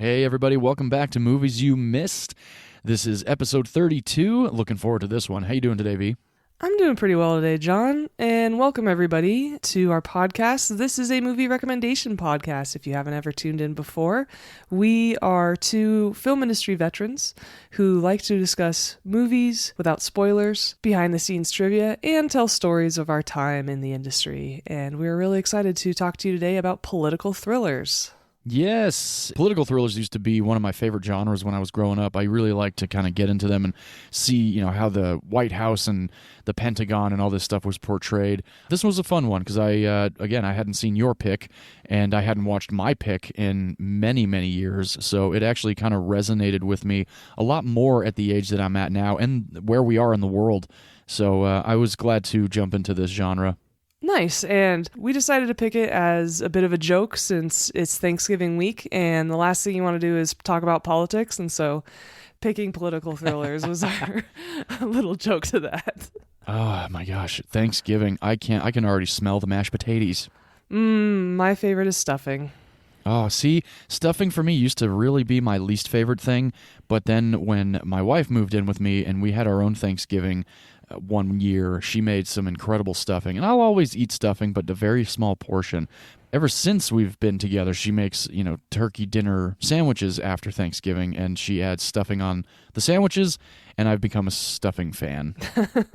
Hey everybody, welcome back to Movies You Missed. This is episode 32. Looking forward to this one. How you doing today, V? I'm doing pretty well today, John, and welcome everybody to our podcast. This is a movie recommendation podcast, if you haven't ever tuned in before. We are two film industry veterans who like to discuss movies without spoilers, behind-the-scenes trivia, and tell stories of our time in the industry. And we're really excited to talk to you today about political thrillers. Yes, political thrillers used to be one of my favorite genres when I was growing up. I really liked to kind of get into them and see, how the White House and the Pentagon and all this stuff was portrayed. This was a fun one because I hadn't seen your pick and I hadn't watched my pick in many, many years. So it actually kind of resonated with me a lot more at the age that I'm at now and where we are in the world. So I was glad to jump into this genre. Nice, and we decided to pick it as a bit of a joke since it's Thanksgiving week, and the last thing you want to do is talk about politics, and so picking political thrillers was our little joke to that. Oh my gosh, Thanksgiving. I can already smell the mashed potatoes. My favorite is stuffing. Oh, see, stuffing for me used to really be my least favorite thing, but then when my wife moved in with me and we had our own Thanksgiving one year, she made some incredible stuffing, and I'll always eat stuffing, but a very small portion. Ever since we've been together, she makes, turkey dinner sandwiches after Thanksgiving, and she adds stuffing on the sandwiches, and I've become a stuffing fan.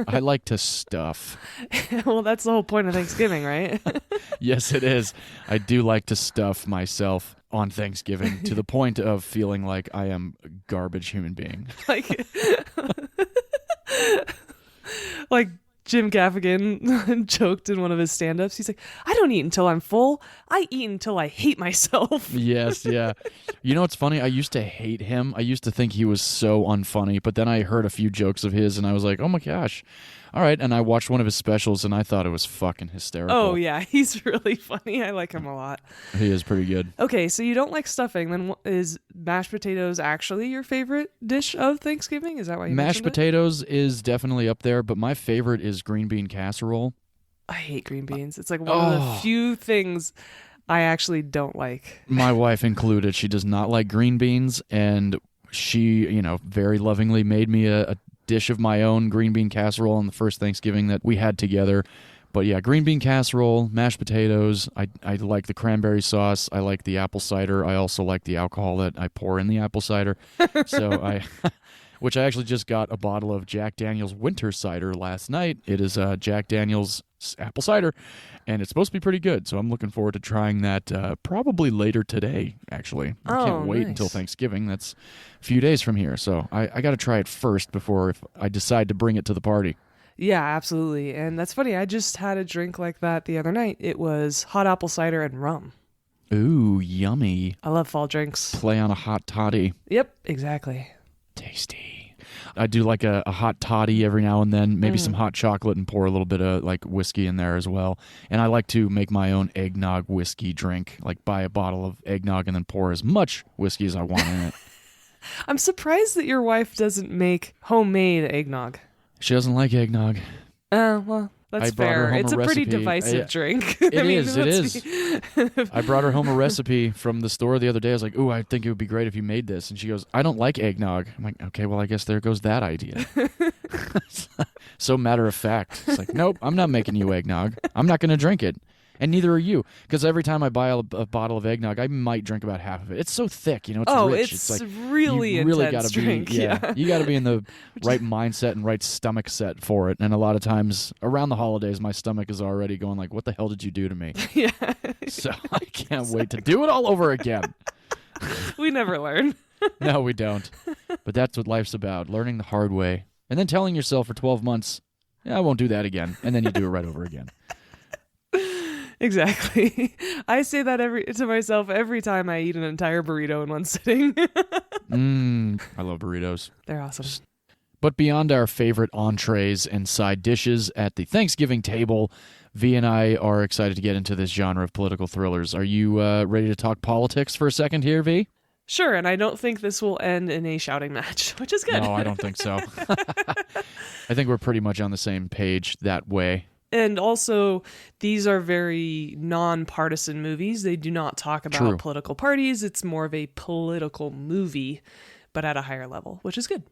I like to stuff. Well, that's the whole point of Thanksgiving, right? Yes, it is. I do like to stuff myself on Thanksgiving to the point of feeling like I am a garbage human being. Like Jim Gaffigan joked in one of his stand-ups. He's like, I don't eat until I'm full. I eat until I hate myself. Yes, yeah. You know what's funny? I used to hate him. I used to think he was so unfunny, but then I heard a few jokes of his and I was like, oh my gosh. All right, and I watched one of his specials and I thought it was fucking hysterical. Oh yeah, he's really funny. I like him a lot. He is pretty good. Okay, so you don't like stuffing. Then is mashed potatoes actually your favorite dish of Thanksgiving? Is that why you Mashed mentioned potatoes is definitely up there, but my favorite is green bean casserole. I hate green beans. It's like one of the few things I actually don't like. My wife included. She does not like green beans, and she, very lovingly made me a dish of my own, green bean casserole, on the first Thanksgiving that we had together. But yeah, green bean casserole, mashed potatoes. I like the cranberry sauce. I like the apple cider. I also like the alcohol that I pour in the apple cider. Which I actually just got a bottle of Jack Daniel's winter cider last night. It is Jack Daniel's apple cider, and it's supposed to be pretty good. So I'm looking forward to trying that probably later today, actually. I can't wait until Thanksgiving. That's a few days from here. So I got to try it first before if I decide to bring it to the party. Yeah, absolutely. And that's funny. I just had a drink like that the other night. It was hot apple cider and rum. Ooh, yummy. I love fall drinks. Play on a hot toddy. Yep, exactly. Tasty. I do like a hot toddy every now and then, maybe some hot chocolate, and pour a little bit of like whiskey in there as well. And I like to make my own eggnog whiskey drink, like buy a bottle of eggnog and then pour as much whiskey as I want in it. I'm surprised that your wife doesn't make homemade eggnog. She doesn't like eggnog. Well, that's fair. It's a pretty divisive drink. It is. I brought her home a recipe from the store the other day. I was like, ooh, I think it would be great if you made this. And she goes, I don't like eggnog. I'm like, okay, well, I guess there goes that idea. So matter of fact. It's like, nope, I'm not making you eggnog. I'm not going to drink it. And neither are you. Because every time I buy a bottle of eggnog, I might drink about half of it. It's so thick, it's rich. It's like, really intense gotta drink. Yeah. You got to be in the right mindset and right stomach set for it. And a lot of times around the holidays, my stomach is already going like, what the hell did you do to me? Yeah. So I can't wait to do it all over again. We never learn. No, we don't. But that's what life's about, learning the hard way. And then telling yourself for 12 months, I won't do that again. And then you do it right over again. Exactly. I say that to myself every time I eat an entire burrito in one sitting. I love burritos. They're awesome. But beyond our favorite entrees and side dishes at the Thanksgiving table, V and I are excited to get into this genre of political thrillers. Are you ready to talk politics for a second here, V? Sure, and I don't think this will end in a shouting match, which is good. No, I don't think so. I think we're pretty much on the same page that way. And also, these are very non-partisan movies. They do not talk about True. political parties. It's more of a political movie, but at a higher level, which is good.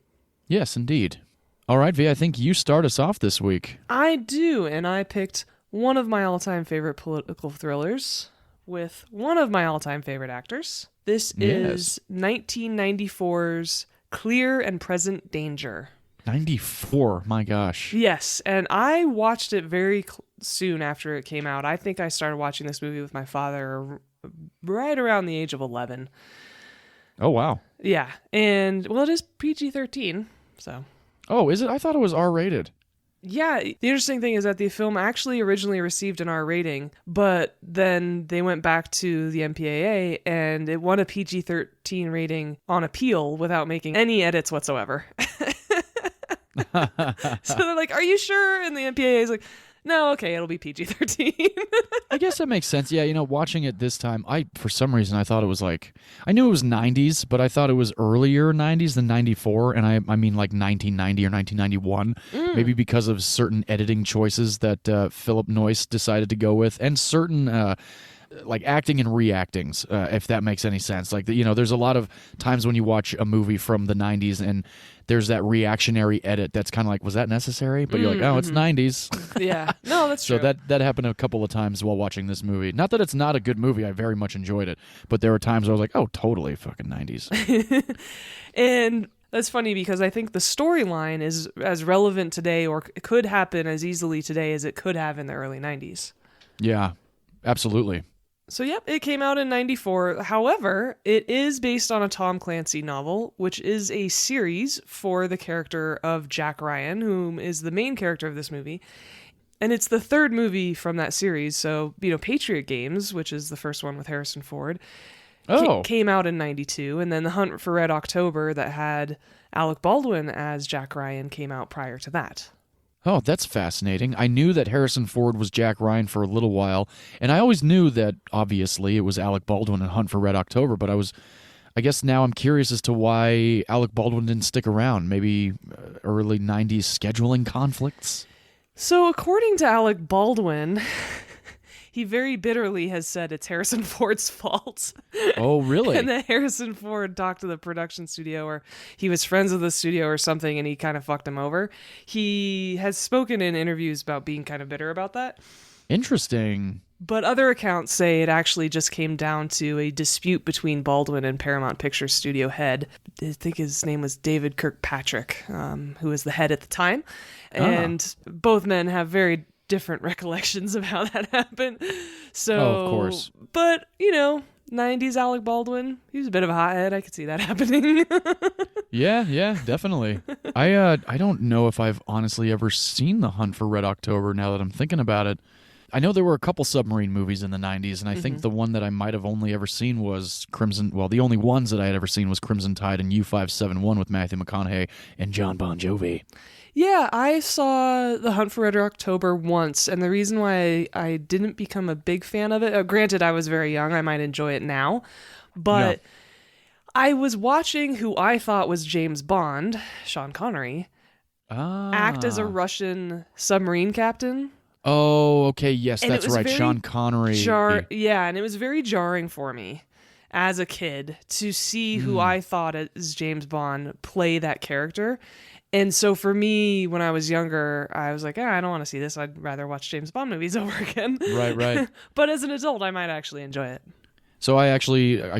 Yes, indeed. All right, V, I think you start us off this week. I do, and I picked one of my all-time favorite political thrillers with one of my all-time favorite actors. This is 1994's Clear and Present Danger. 94, my gosh. Yes, and I watched it very soon after it came out. I think I started watching this movie with my father right around the age of 11. Oh, wow. Yeah, and, well, it is PG-13, so... Oh, is it? I thought it was R-rated. Yeah, the interesting thing is that the film actually originally received an R rating, but then they went back to the MPAA and it won a PG-13 rating on appeal without making any edits whatsoever. So they're like, "Are you sure?" And the MPAA is like, "No, okay, it'll be PG-13." I guess that makes sense. Yeah, watching it this time, for some reason, I thought it was like, I knew it was 90s, but I thought it was earlier 90s than 94, and I mean like 1990 or 1991, maybe because of certain editing choices that Philip Noyce decided to go with, and certain... like acting and reactings, if that makes any sense. Like, there's a lot of times when you watch a movie from the 90s and there's that reactionary edit that's kind of like, was that necessary? But you're like, oh, it's 90s. Yeah. No, that's true. So that happened a couple of times while watching this movie. Not that it's not a good movie. I very much enjoyed it. But there were times where I was like, oh, totally fucking 90s. And that's funny because I think the storyline is as relevant today, or it could happen as easily today as it could have in the early 90s. Yeah, absolutely. So, yep, it came out in 94. However, it is based on a Tom Clancy novel, which is a series for the character of Jack Ryan, whom is the main character of this movie. And it's the third movie from that series. So, Patriot Games, which is the first one with Harrison Ford, came out in 92. And then The Hunt for Red October, that had Alec Baldwin as Jack Ryan, came out prior to that. Oh, that's fascinating. I knew that Harrison Ford was Jack Ryan for a little while, and I always knew that, obviously, it was Alec Baldwin in Hunt for Red October, but I guess now I'm curious as to why Alec Baldwin didn't stick around. Maybe early 90s scheduling conflicts? So, according to Alec Baldwin... He very bitterly has said it's Harrison Ford's fault. Oh, really? And that Harrison Ford talked to the production studio, or he was friends with the studio or something, and he kind of fucked him over. He has spoken in interviews about being kind of bitter about that. Interesting. But other accounts say it actually just came down to a dispute between Baldwin and Paramount Pictures studio head. I think his name was David Kirkpatrick, who was the head at the time. And both men have very different recollections of how that happened. So, of course. But, 90s Alec Baldwin, he was a bit of a hothead. I could see that happening. Yeah, definitely. I don't know if I've honestly ever seen The Hunt for Red October now that I'm thinking about it. I know there were a couple submarine movies in the 90s, and I think the one that I might have only ever seen was the only ones that I had ever seen was Crimson Tide and U-571 with Matthew McConaughey and John Bon Jovi. Yeah, I saw The Hunt for Red October once, and the reason why I didn't become a big fan of it, granted I was very young, I might enjoy it now, but I was watching who I thought was James Bond, Sean Connery, act as a Russian submarine captain. Oh, okay, yes, And that's right, Sean Connery. Yeah, and it was very jarring for me as a kid to see who I thought as James Bond play that character. And so for me, when I was younger, I was like, I don't want to see this. I'd rather watch James Bond movies over again. Right. But as an adult, I might actually enjoy it. So I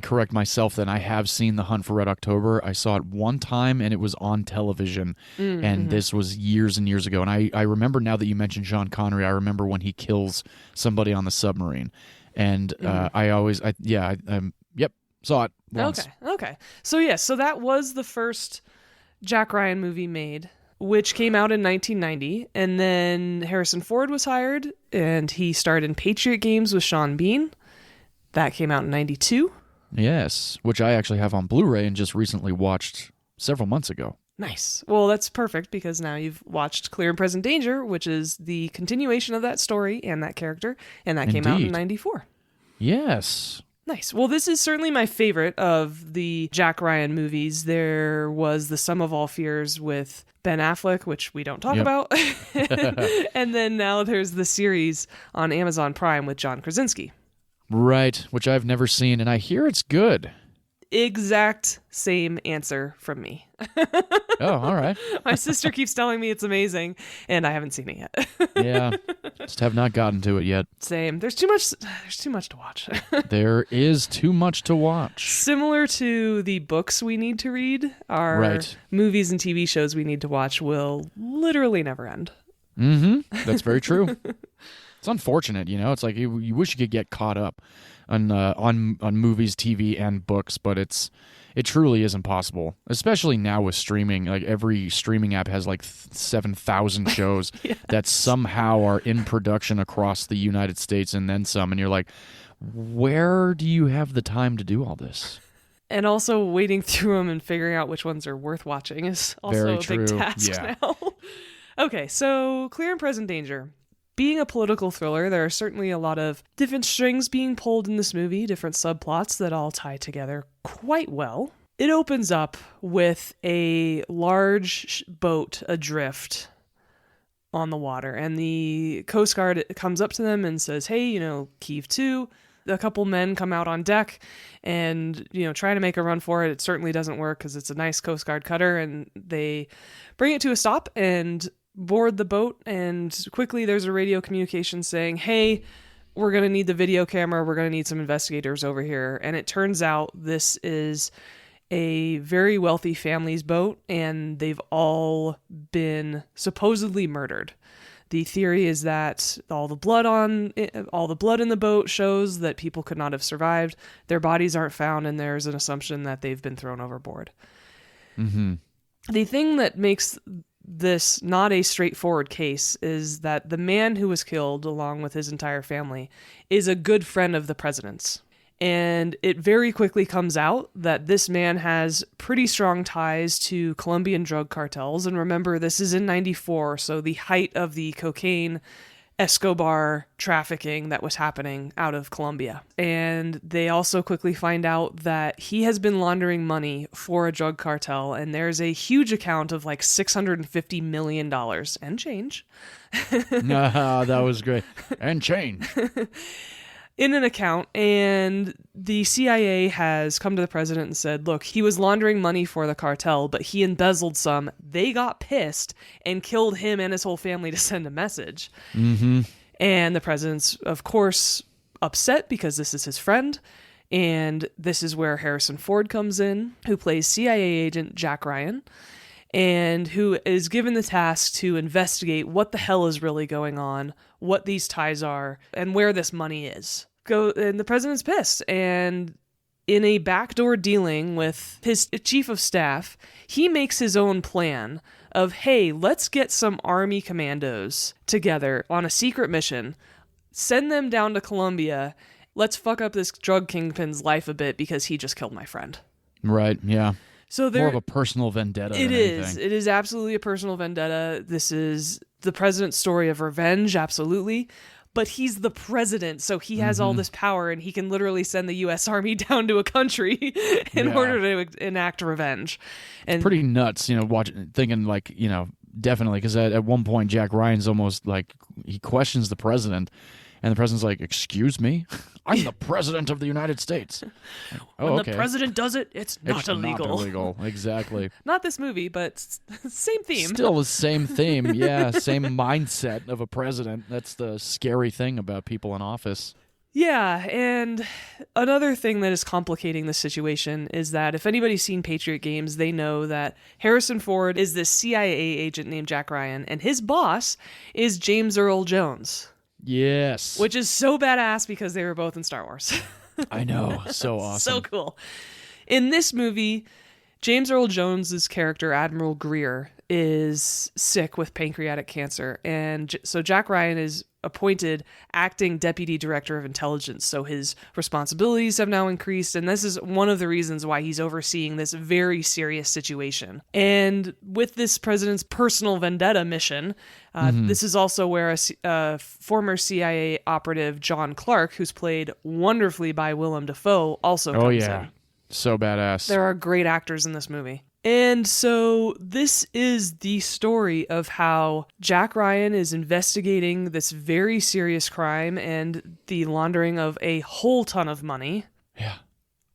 correct myself then. I have seen The Hunt for Red October. I saw it one time, and it was on television. And this was years and years ago. And I remember, now that you mentioned Sean Connery, I remember when he kills somebody on the submarine. And saw it once. Okay. So that was the first Jack Ryan movie made, which came out in 1990, and then Harrison Ford was hired, and he starred in Patriot Games with Sean Bean. That came out in 92. Yes, which I actually have on Blu-ray and just recently watched several months ago. Nice. Well, that's perfect, because now you've watched Clear and Present Danger, which is the continuation of that story and that character, and that came out in 94. Yes. Nice. Well, this is certainly my favorite of the Jack Ryan movies. There was The Sum of All Fears with Ben Affleck, which we don't talk about. And then now there's the series on Amazon Prime with John Krasinski. Right, which I've never seen, and I hear it's good. Exact same answer from me. Oh, all right. My sister keeps telling me it's amazing, and I haven't seen it yet. Yeah, just have not gotten to it yet. Same. There's too much to watch. There is too much to watch. Similar to the books we need to read, our movies and TV shows we need to watch will literally never end. Mm-hmm. That's very true. It's unfortunate, It's like you wish you could get caught up on movies, TV, and books, but it truly is impossible. Especially now with streaming, like every streaming app has like 7,000 shows that somehow are in production across the United States and then some, and you're like, where do you have the time to do all this? And also waiting through them and figuring out which ones are worth watching is also a big task now. Okay, so Clear and Present Danger. Being a political thriller, there are certainly a lot of different strings being pulled in this movie, different subplots that all tie together quite well. It opens up with a large boat adrift on the water, and the Coast Guard comes up to them and says, hey, Kiev 2. A couple men come out on deck and, try to make a run for it. It certainly doesn't work because it's a nice Coast Guard cutter, and they bring it to a stop and board the boat, and quickly there's a radio communication saying, hey, we're going to need the video camera, we're going to need some investigators over here. And it turns out this is a very wealthy family's boat, and they've all been supposedly murdered. The theory is that all the blood in the boat shows that people could not have survived. Their bodies aren't found, and there's an assumption that they've been thrown overboard. Mm-hmm. The thing that makes this not a straightforward case is that the man who was killed, along with his entire family, is a good friend of the president's. And it very quickly comes out that this man has pretty strong ties to Colombian drug cartels. And remember, this is in 94, so the height of the cocaine Escobar trafficking that was happening out of Colombia. And they also quickly find out that he has been laundering money for a drug cartel, and there's a huge account of like $650 million and change. That was great. And change. In an account, and the CIA has come to the president and said, look, he was laundering money for the cartel, but he embezzled some. They got pissed and killed him and his whole family to send a message. Mm-hmm. And the president's, of course, upset because this is his friend. And this is where Harrison Ford comes in, who plays CIA agent Jack Ryan, and who is given the task to investigate what the hell is really going on, what these ties are, and where this money is. And the president's pissed, and in a backdoor dealing with his chief of staff, he makes his own plan of, hey, let's get some army commandos together on a secret mission, send them down to Colombia, let's fuck up this drug kingpin's life a bit because he just killed my friend. Right, yeah. So more of a personal vendetta than anything. It is absolutely a personal vendetta. This is the president's story of revenge, absolutely. But he's the president, so he has all this power, and he can literally send the U.S. Army down to a country in order to enact revenge. And it's pretty nuts, thinking like, definitely, because at one point Jack Ryan's almost like, he questions the president, and the president's like, excuse me? I'm the president of the United States. When the president does it, it's not illegal. Not illegal, exactly. Not this movie, but same theme. Still the same theme, yeah. Same mindset of a president. That's the scary thing about people in office. Yeah, and another thing that is complicating the situation is that if anybody's seen Patriot Games, they know that Harrison Ford is this CIA agent named Jack Ryan, and his boss is James Earl Jones. Yes. Which is so badass because they were both in Star Wars. I know. So awesome. So cool. In this movie, James Earl Jones's character, Admiral Greer, is sick with pancreatic cancer. And so Jack Ryan is appointed acting deputy director of intelligence. So his responsibilities have now increased. And this is one of the reasons why he's overseeing this very serious situation. And with this president's personal vendetta mission, this is also where a former CIA operative, John Clark, who's played wonderfully by Willem Dafoe, also comes in. So badass. There are great actors in this movie. And so this is the story of how Jack Ryan is investigating this very serious crime and the laundering of a whole ton of money. Yeah.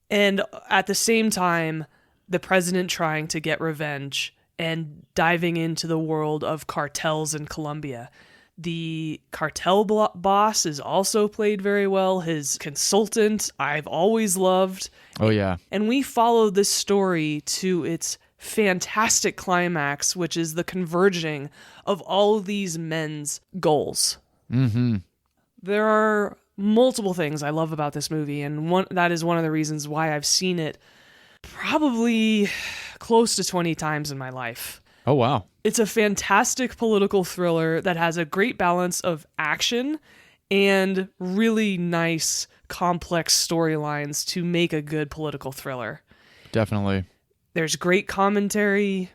And at the same time, the president trying to get revenge and diving into the world of cartels in Colombia. The cartel boss is also played very well. His consultant, I've always loved. Oh, yeah. And we follow this story to its fantastic climax, which is the converging of all of these men's goals. Mm-hmm. There are multiple things I love about this movie, and that is one of the reasons why I've seen it probably close to 20 times in my life. Oh, wow. It's a fantastic political thriller that has a great balance of action and really nice, complex storylines to make a good political thriller. Definitely. There's great commentary.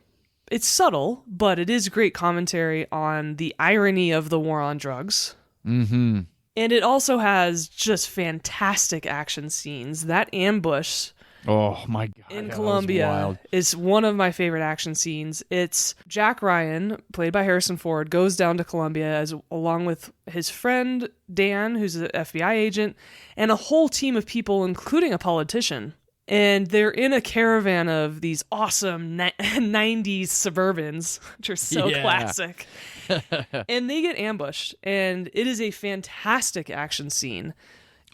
It's subtle, but it is great commentary on the irony of the war on drugs. Mm-hmm. And it also has just fantastic action scenes. That ambush... Oh my God. in Colombia is one of my favorite action scenes. It's Jack Ryan, played by Harrison Ford, goes down to Colombia along with his friend Dan, who's an FBI agent, and a whole team of people, including a politician. And they're in a caravan of these awesome 90s Suburbans, which are so classic. And they get ambushed, and it is a fantastic action scene.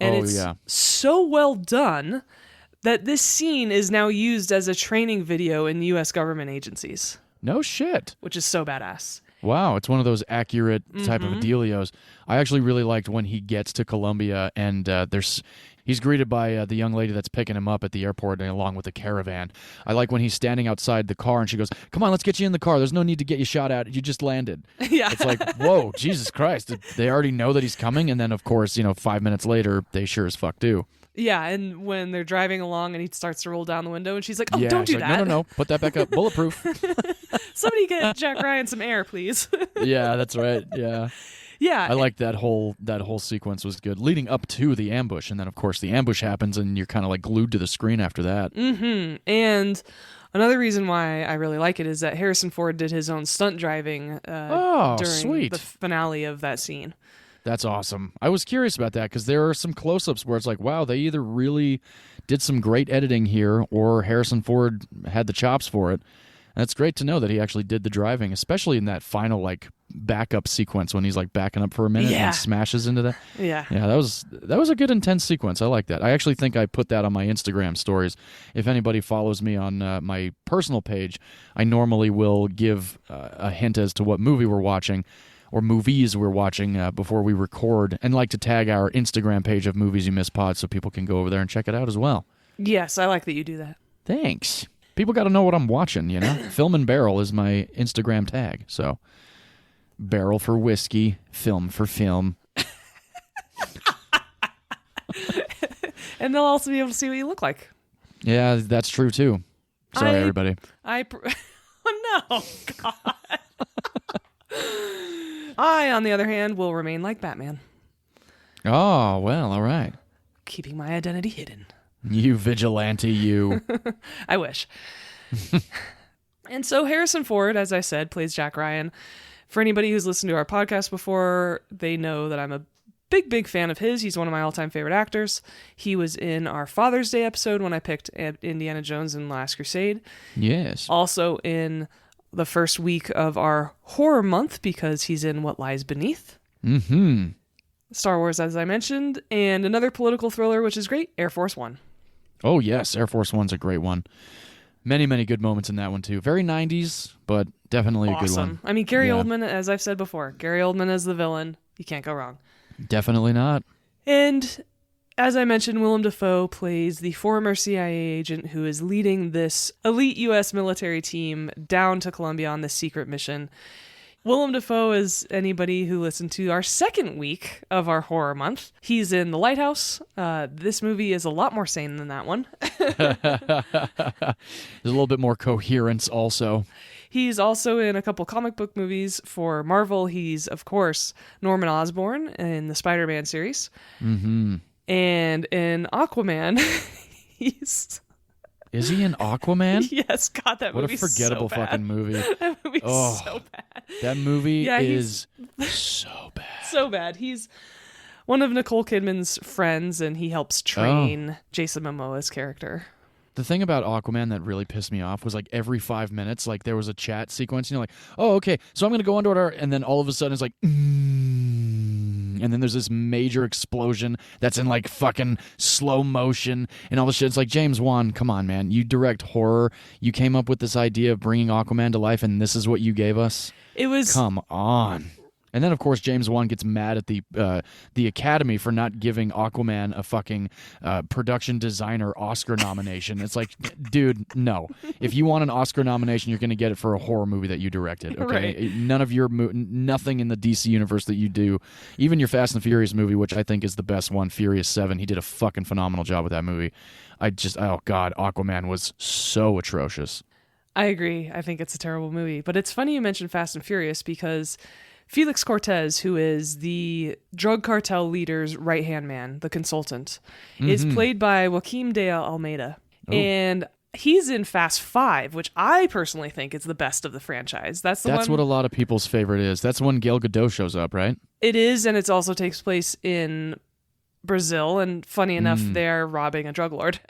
And it's so well done that this scene is now used as a training video in U.S. government agencies. No shit. Which is so badass. Wow, it's one of those accurate type of dealios. I actually really liked when he gets to Colombia and he's greeted by the young lady that's picking him up at the airport along with the caravan. I like when he's standing outside the car and she goes, "Come on, let's get you in the car. There's no need to get you shot at. You just landed." Yeah. It's like, whoa, Jesus Christ. They already know that he's coming. And then, of course, 5 minutes later, they sure as fuck do. Yeah, and when they're driving along and he starts to roll down the window and she's like, "Oh, don't do that." No. Put that back up. Bulletproof. Somebody get Jack Ryan some air, please. Yeah, that's right. Yeah. Yeah. I like that whole sequence was good, leading up to the ambush. And then, of course, the ambush happens and you're kind of like glued to the screen after that. Mm-hmm. And another reason why I really like it is that Harrison Ford did his own stunt driving during the finale of that scene. That's awesome. I was curious about that because there are some close-ups where it's like, wow, they either really did some great editing here or Harrison Ford had the chops for it. And it's great to know that he actually did the driving, especially in that final like backup sequence when he's like backing up for a minute and smashes into that. Yeah. Yeah, that was a good intense sequence. I like that. I actually think I put that on my Instagram stories. If anybody follows me on my personal page, I normally will give a hint as to what movie we're watching or movies we're watching before we record, and like to tag our Instagram page of Movies You Miss Pod so people can go over there and check it out as well. Yes, I like that you do that. Thanks. People got to know what I'm watching, Film and Barrel is my Instagram tag, so barrel for whiskey, film for film. And they'll also be able to see what you look like. Yeah, that's true too. Sorry, everybody. Oh no, God. I, on the other hand, will remain like Batman. Oh, well, all right. Keeping my identity hidden. You vigilante, you. I wish. And so Harrison Ford, as I said, plays Jack Ryan. For anybody who's listened to our podcast before, they know that I'm a big fan of his. He's one of my all-time favorite actors. He was in our Father's Day episode when I picked Indiana Jones and the Last Crusade. Yes. Also in the first week of our horror month because he's in What Lies Beneath. Mm-hmm. Star Wars, as I mentioned, and another political thriller, which is great, Air Force One. Oh, yes. Air Force One's a great one. Many good moments in that one, too. Very 90s, but definitely a good one. I mean, Gary Oldman, as I've said before, Gary Oldman as the villain. You can't go wrong. Definitely not. And As I mentioned, Willem Dafoe plays the former CIA agent who is leading this elite U.S. military team down to Colombia on this secret mission. Willem Dafoe is anybody who listened to our second week of our horror month. He's in The Lighthouse. This movie is a lot more sane than that one. There's a little bit more coherence also. He's also in a couple comic book movies for Marvel. He's, of course, Norman Osborn in the Spider-Man series. Mm-hmm. And in Aquaman, he's... Is he in Aquaman? Yes, God, that movie's so bad. What a forgettable fucking movie. That movie's so bad. That movie is so bad. So bad. He's one of Nicole Kidman's friends, and he helps train Jason Momoa's character. The thing about Aquaman that really pissed me off was like every 5 minutes, like there was a chat sequence, and you're like, oh, okay, so I'm going to go underwater, and then all of a sudden it's like, and then there's this major explosion that's in like fucking slow motion and all this shit. It's like, James Wan, come on, man. You direct horror. You came up with this idea of bringing Aquaman to life, and this is what you gave us? It was... Come on. And then, of course, James Wan gets mad at the Academy for not giving Aquaman a fucking production designer Oscar nomination. It's like, dude, no. If you want an Oscar nomination, you're going to get it for a horror movie that you directed. Okay, right. None of your nothing in the DC universe that you do, even your Fast and Furious movie, which I think is the best one, Furious 7. He did a fucking phenomenal job with that movie. Oh god, Aquaman was so atrocious. I agree. I think it's a terrible movie. But it's funny you mentioned Fast and Furious because Felix Cortez, who is the drug cartel leader's right-hand man, the consultant, is played by Joaquim de Almeida. Oh. And he's in Fast 5, which I personally think is the best of the franchise. That's what a lot of people's favorite is. That's when Gal Gadot shows up, right? It is, and it also takes place in Brazil, and funny enough, they're robbing a drug lord.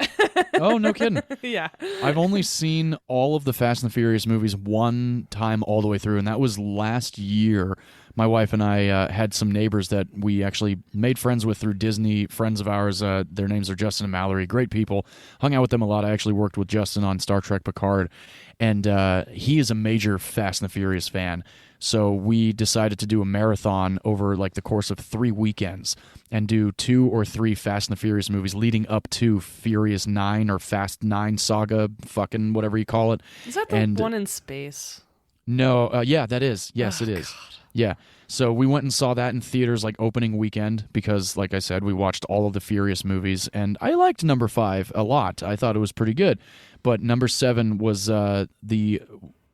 Oh, no kidding. Yeah. I've only seen all of the Fast and the Furious movies one time all the way through, and that was last year. My wife and I had some neighbors that we actually made friends with through Disney, friends of ours. Their names are Justin and Mallory. Great people. Hung out with them a lot. I actually worked with Justin on Star Trek Picard, and he is a major Fast and the Furious fan. So we decided to do a marathon over like the course of 3 weekends and do 2 or 3 Fast and the Furious movies leading up to Furious 9 or Fast 9 saga, fucking whatever you call it. Is that the one in space? No, yeah, that is. Yes, it is. God. Yeah. So we went and saw that in theaters like opening weekend because, like I said, we watched all of the Furious movies, and I liked number 5 a lot. I thought it was pretty good. But number 7 was the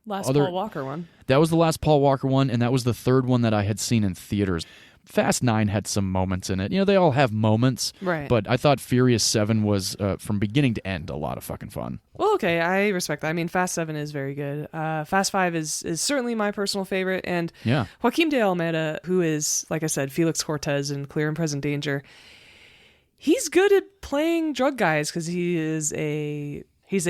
last Paul Walker one. That was the last Paul Walker one, and that was the third one that I had seen in theaters. Fast 9 had some moments in it. You know, they all have moments. Right. But I thought Furious 7 was, from beginning to end, a lot of fucking fun. Well, okay, I respect that. I mean, Fast 7 is very good. Fast 5 is certainly my personal favorite. And yeah. Joaquim de Almeida, who is, like I said, Felix Cortez in Clear and Present Danger, he's good at playing drug guys because he's a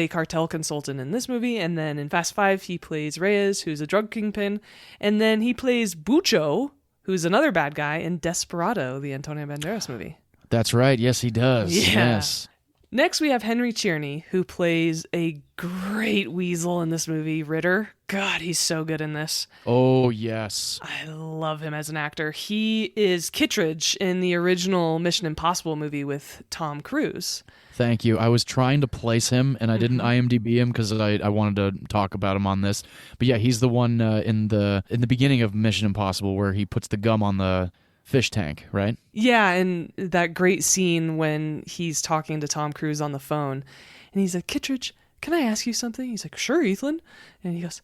cartel consultant in this movie, and then in Fast 5 he plays Reyes, who's a drug kingpin, and then he plays Bucho, who's another bad guy in Desperado, the Antonio Banderas movie. That's right. Yes, he does. Yeah. Yes. Next, we have Henry Tierney, who plays a great weasel in this movie, Ritter. God, he's so good in this. Oh, yes. I love him as an actor. He is Kittredge in the original Mission Impossible movie with Tom Cruise. Thank you. I was trying to place him, and I didn't IMDb him because I wanted to talk about him on this. But yeah, he's the one in the beginning of Mission Impossible where he puts the gum on the fish tank, right? Yeah, and that great scene when he's talking to Tom Cruise on the phone, and he's like, Kittredge, can I ask you something? He's like, sure, Ethan. And he goes,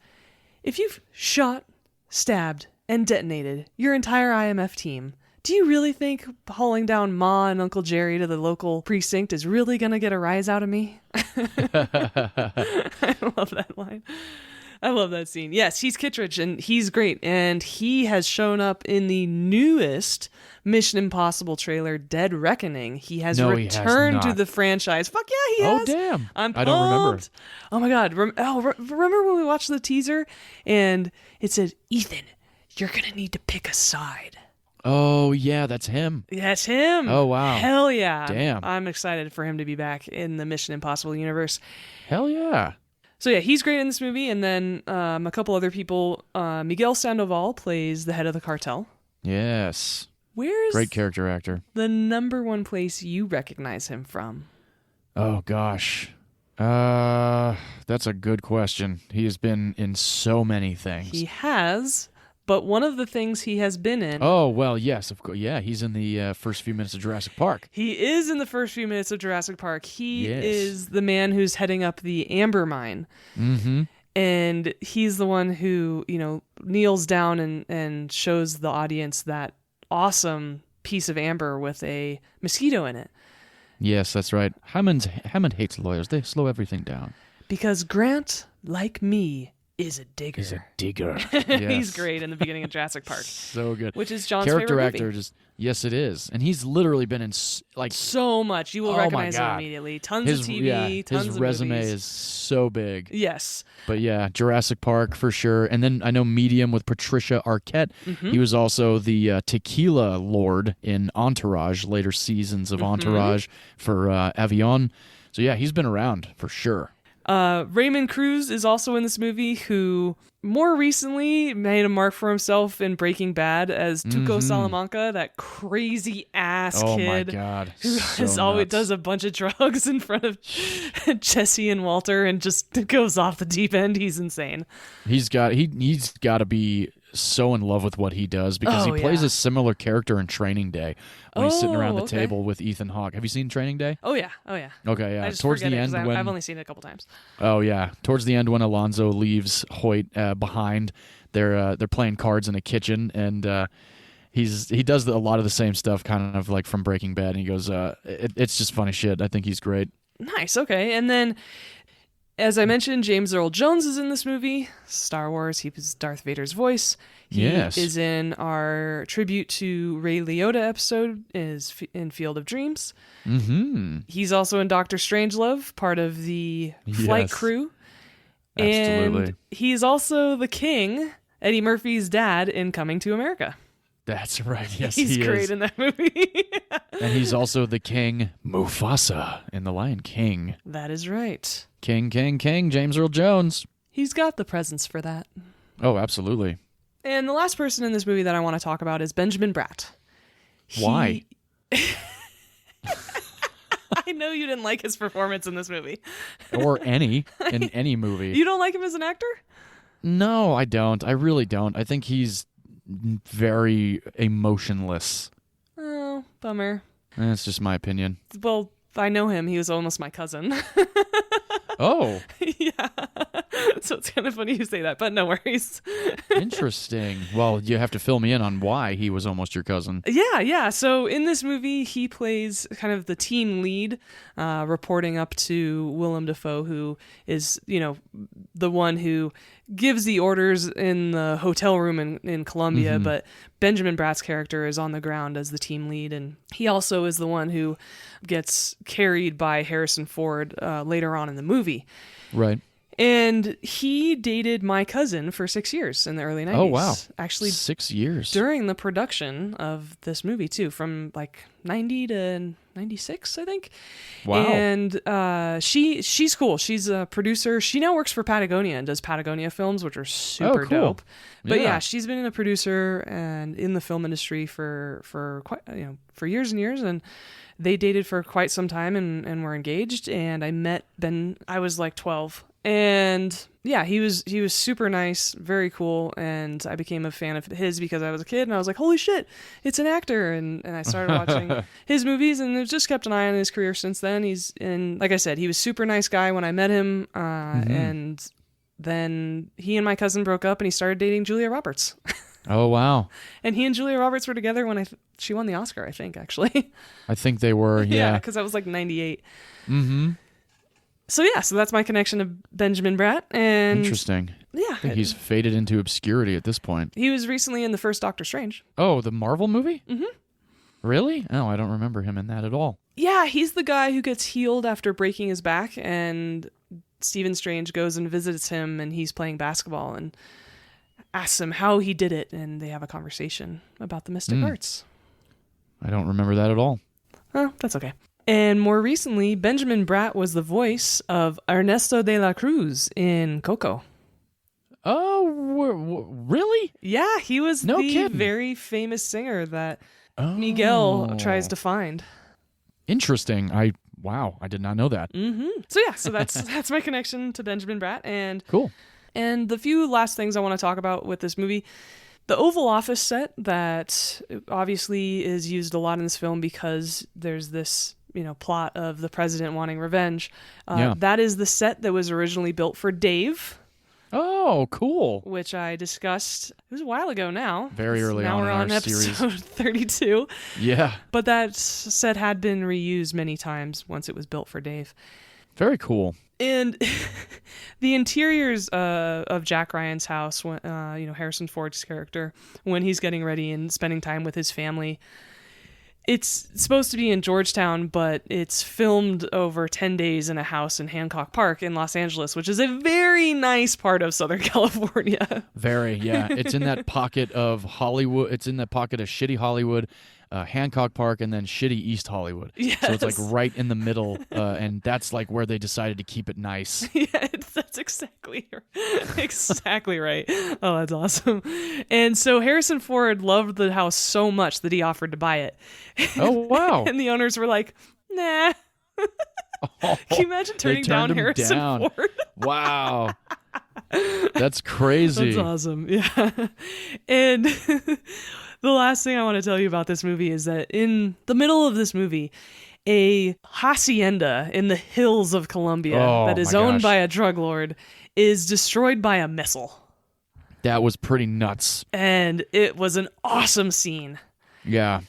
if you've shot, stabbed, and detonated your entire IMF team, do you really think hauling down Ma and Uncle Jerry to the local precinct is really going to get a rise out of me? I love that line. I love that scene. Yes, he's Kittredge, and he's great. And he has shown up in the newest Mission Impossible trailer, Dead Reckoning. He has returned to the franchise. Fuck yeah, he has. Oh, damn. I'm pumped. I don't remember. Oh, my God. Remember when we watched the teaser, and it said, Ethan, you're going to need to pick a side. Oh, yeah, that's him. That's him. Oh, wow. Hell yeah. Damn. I'm excited for him to be back in the Mission Impossible universe. Hell yeah. So yeah, he's great in this movie. And then a couple other people. Miguel Sandoval plays the head of the cartel. Yes. Where's Great character actor. the number one place you recognize him from? Oh, gosh. That's a good question. He has been in so many things. He has, but one of the things he has been in... Oh, well, yes, of course. Yeah, he's in the first few minutes of Jurassic Park. He is in the first few minutes of Jurassic Park. He Yes. is the man who's heading up the amber mine. Mm-hmm. And he's the one who, kneels down and shows the audience that awesome piece of amber with a mosquito in it. Yes, that's right. Hammond hates lawyers. They slow everything down. Because Grant, like me, is a digger. He's a digger. He's Yes. great in the beginning of Jurassic Park. So good. Which is John's character favorite actor. movie. Yes, it is, and he's literally been in So much. You will Oh my recognize him God. immediately. Tons of TV, tons his of resume movies. is so big. Yes. But yeah, Jurassic Park for sure. And then I know Medium with Patricia Arquette. Mm-hmm. He was also the tequila lord in Entourage, later seasons of Entourage for Avion. So yeah, he's been around for sure. Raymond Cruz is also in this movie, who more recently made a mark for himself in Breaking Bad as Tuco Salamanca, that crazy ass Oh my kid God. who So always nuts. does a bunch of drugs in front of Jesse and Walter and just goes off the deep end. He's insane. He's got to be so in love with what he does because Oh, he plays yeah. a similar character in Training Day when he's sitting around the okay. table with Ethan Hawke. Have you seen Training Day? Oh yeah. Okay, yeah. I just Towards forget the it 'cause end when I've only seen it a couple times. Oh yeah, towards the end when Alonzo leaves Hoyt behind, they're playing cards in a kitchen, and he does a lot of the same stuff, kind of like from Breaking Bad. And he goes, it's just funny shit. I think he's great. Nice. Okay. And then, as I mentioned, James Earl Jones is in this movie, Star Wars. He was Darth Vader's voice. He Yes. is in our tribute to Ray Liotta episode in Field of Dreams. Mm-hmm. He's also in Doctor Strangelove, part of the flight Yes. crew. Absolutely. And he's also the king, Eddie Murphy's dad, in Coming to America. That's right. Yes, He's he great is. in that movie. And he's also the king Mufasa in The Lion King. That is right. King, James Earl Jones. He's got the presence for that. Oh, absolutely. And the last person in this movie that I want to talk about is Benjamin Bratt. Why? I know you didn't like his performance in this movie. Or in any movie. You don't like him as an actor? No, I don't. I really don't. I think he's very emotionless. Oh, bummer. That's just my opinion. Well, I know him. He was almost my cousin. Oh, Yeah. So it's kind of funny you say that, but no worries. interesting. Well, you have to fill me in on why he was almost your cousin. Yeah. So in this movie, he plays kind of the team lead, reporting up to Willem Dafoe, who is, the one who gives the orders in the hotel room in Colombia, but Benjamin Bratt's character is on the ground as the team lead, and he also is the one who gets carried by Harrison Ford later on in the movie. Right. And he dated my cousin for 6 years in the early 90s. Oh, wow. Actually, 6 years. during the production of this movie, too, from like 90 to 96, I think. Wow. And she's cool. She's a producer. She now works for Patagonia and does Patagonia films, which are super cool. dope. But Yeah. yeah, she's been a producer and in the film industry for quite, for years and years. And they dated for quite some time and were engaged. And I met Ben, I was like 12. And yeah, he was super nice, very cool, and I became a fan of his because I was a kid and I was like, holy shit, it's an actor, and I started watching his movies and I've just kept an eye on his career since then. He's in, like I said, he was a super nice guy when I met him, and then he and my cousin broke up and he started dating Julia Roberts. Oh, wow. And he and Julia Roberts were together when she won the Oscar, I think, actually. I think they were, yeah. because that was like 98. Mm-hmm. So yeah, so that's my connection to Benjamin Bratt. And Interesting. yeah. I think he's faded into obscurity at this point. He was recently in the first Doctor Strange. Oh, the Marvel movie? Mm-hmm. Really? Oh, I don't remember him in that at all. Yeah, he's the guy who gets healed after breaking his back, and Stephen Strange goes and visits him, and he's playing basketball and asks him how he did it, and they have a conversation about the mystic arts. I don't remember that at all. Oh, that's okay. And more recently, Benjamin Bratt was the voice of Ernesto de la Cruz in Coco. Oh, really? Yeah, he was No the kidding. very famous singer that Miguel tries to find. Interesting. I did not know that. So that's my connection to Benjamin Bratt. And Cool. And the few last things I want to talk about with this movie, the Oval Office set that obviously is used a lot in this film because there's this, plot of the president wanting revenge. That is the set that was originally built for Dave. Oh, cool. Which I discussed, it was a while ago now. Very early now on we're in on our episode series. 32. Yeah. But that set had been reused many times once it was built for Dave. Very cool. And the interiors of Jack Ryan's house, when, Harrison Ford's character, when he's getting ready and spending time with his family, it's supposed to be in Georgetown, but it's filmed over 10 days in a house in Hancock Park in Los Angeles, which is a very nice part of Southern California. Very, yeah. It's in that pocket of Hollywood. It's in that pocket of shitty Hollywood, Hancock Park, and then shitty East Hollywood. Yes. So it's like right in the middle, and that's like where they decided to keep it nice. Yeah, that's exactly right. Oh, that's awesome. And so Harrison Ford loved the house so much that he offered to buy it. Oh, wow. And the owners were like, nah. Can you imagine turning down Harrison Ford? Wow. That's crazy. That's awesome. Yeah. And the last thing I want to tell you about this movie is that in the middle of this movie, a hacienda in the hills of Colombia that is owned by a drug lord is destroyed by a missile. That was pretty nuts. And it was an awesome scene. Yeah.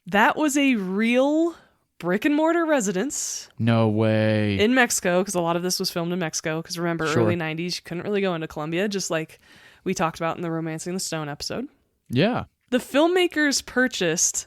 That was a real brick and mortar residence. No way. In Mexico, because a lot of this was filmed in Mexico. Because remember, Sure. early 90s, you couldn't really go into Colombia, just like we talked about in the Romancing the Stone episode. Yeah. The filmmakers purchased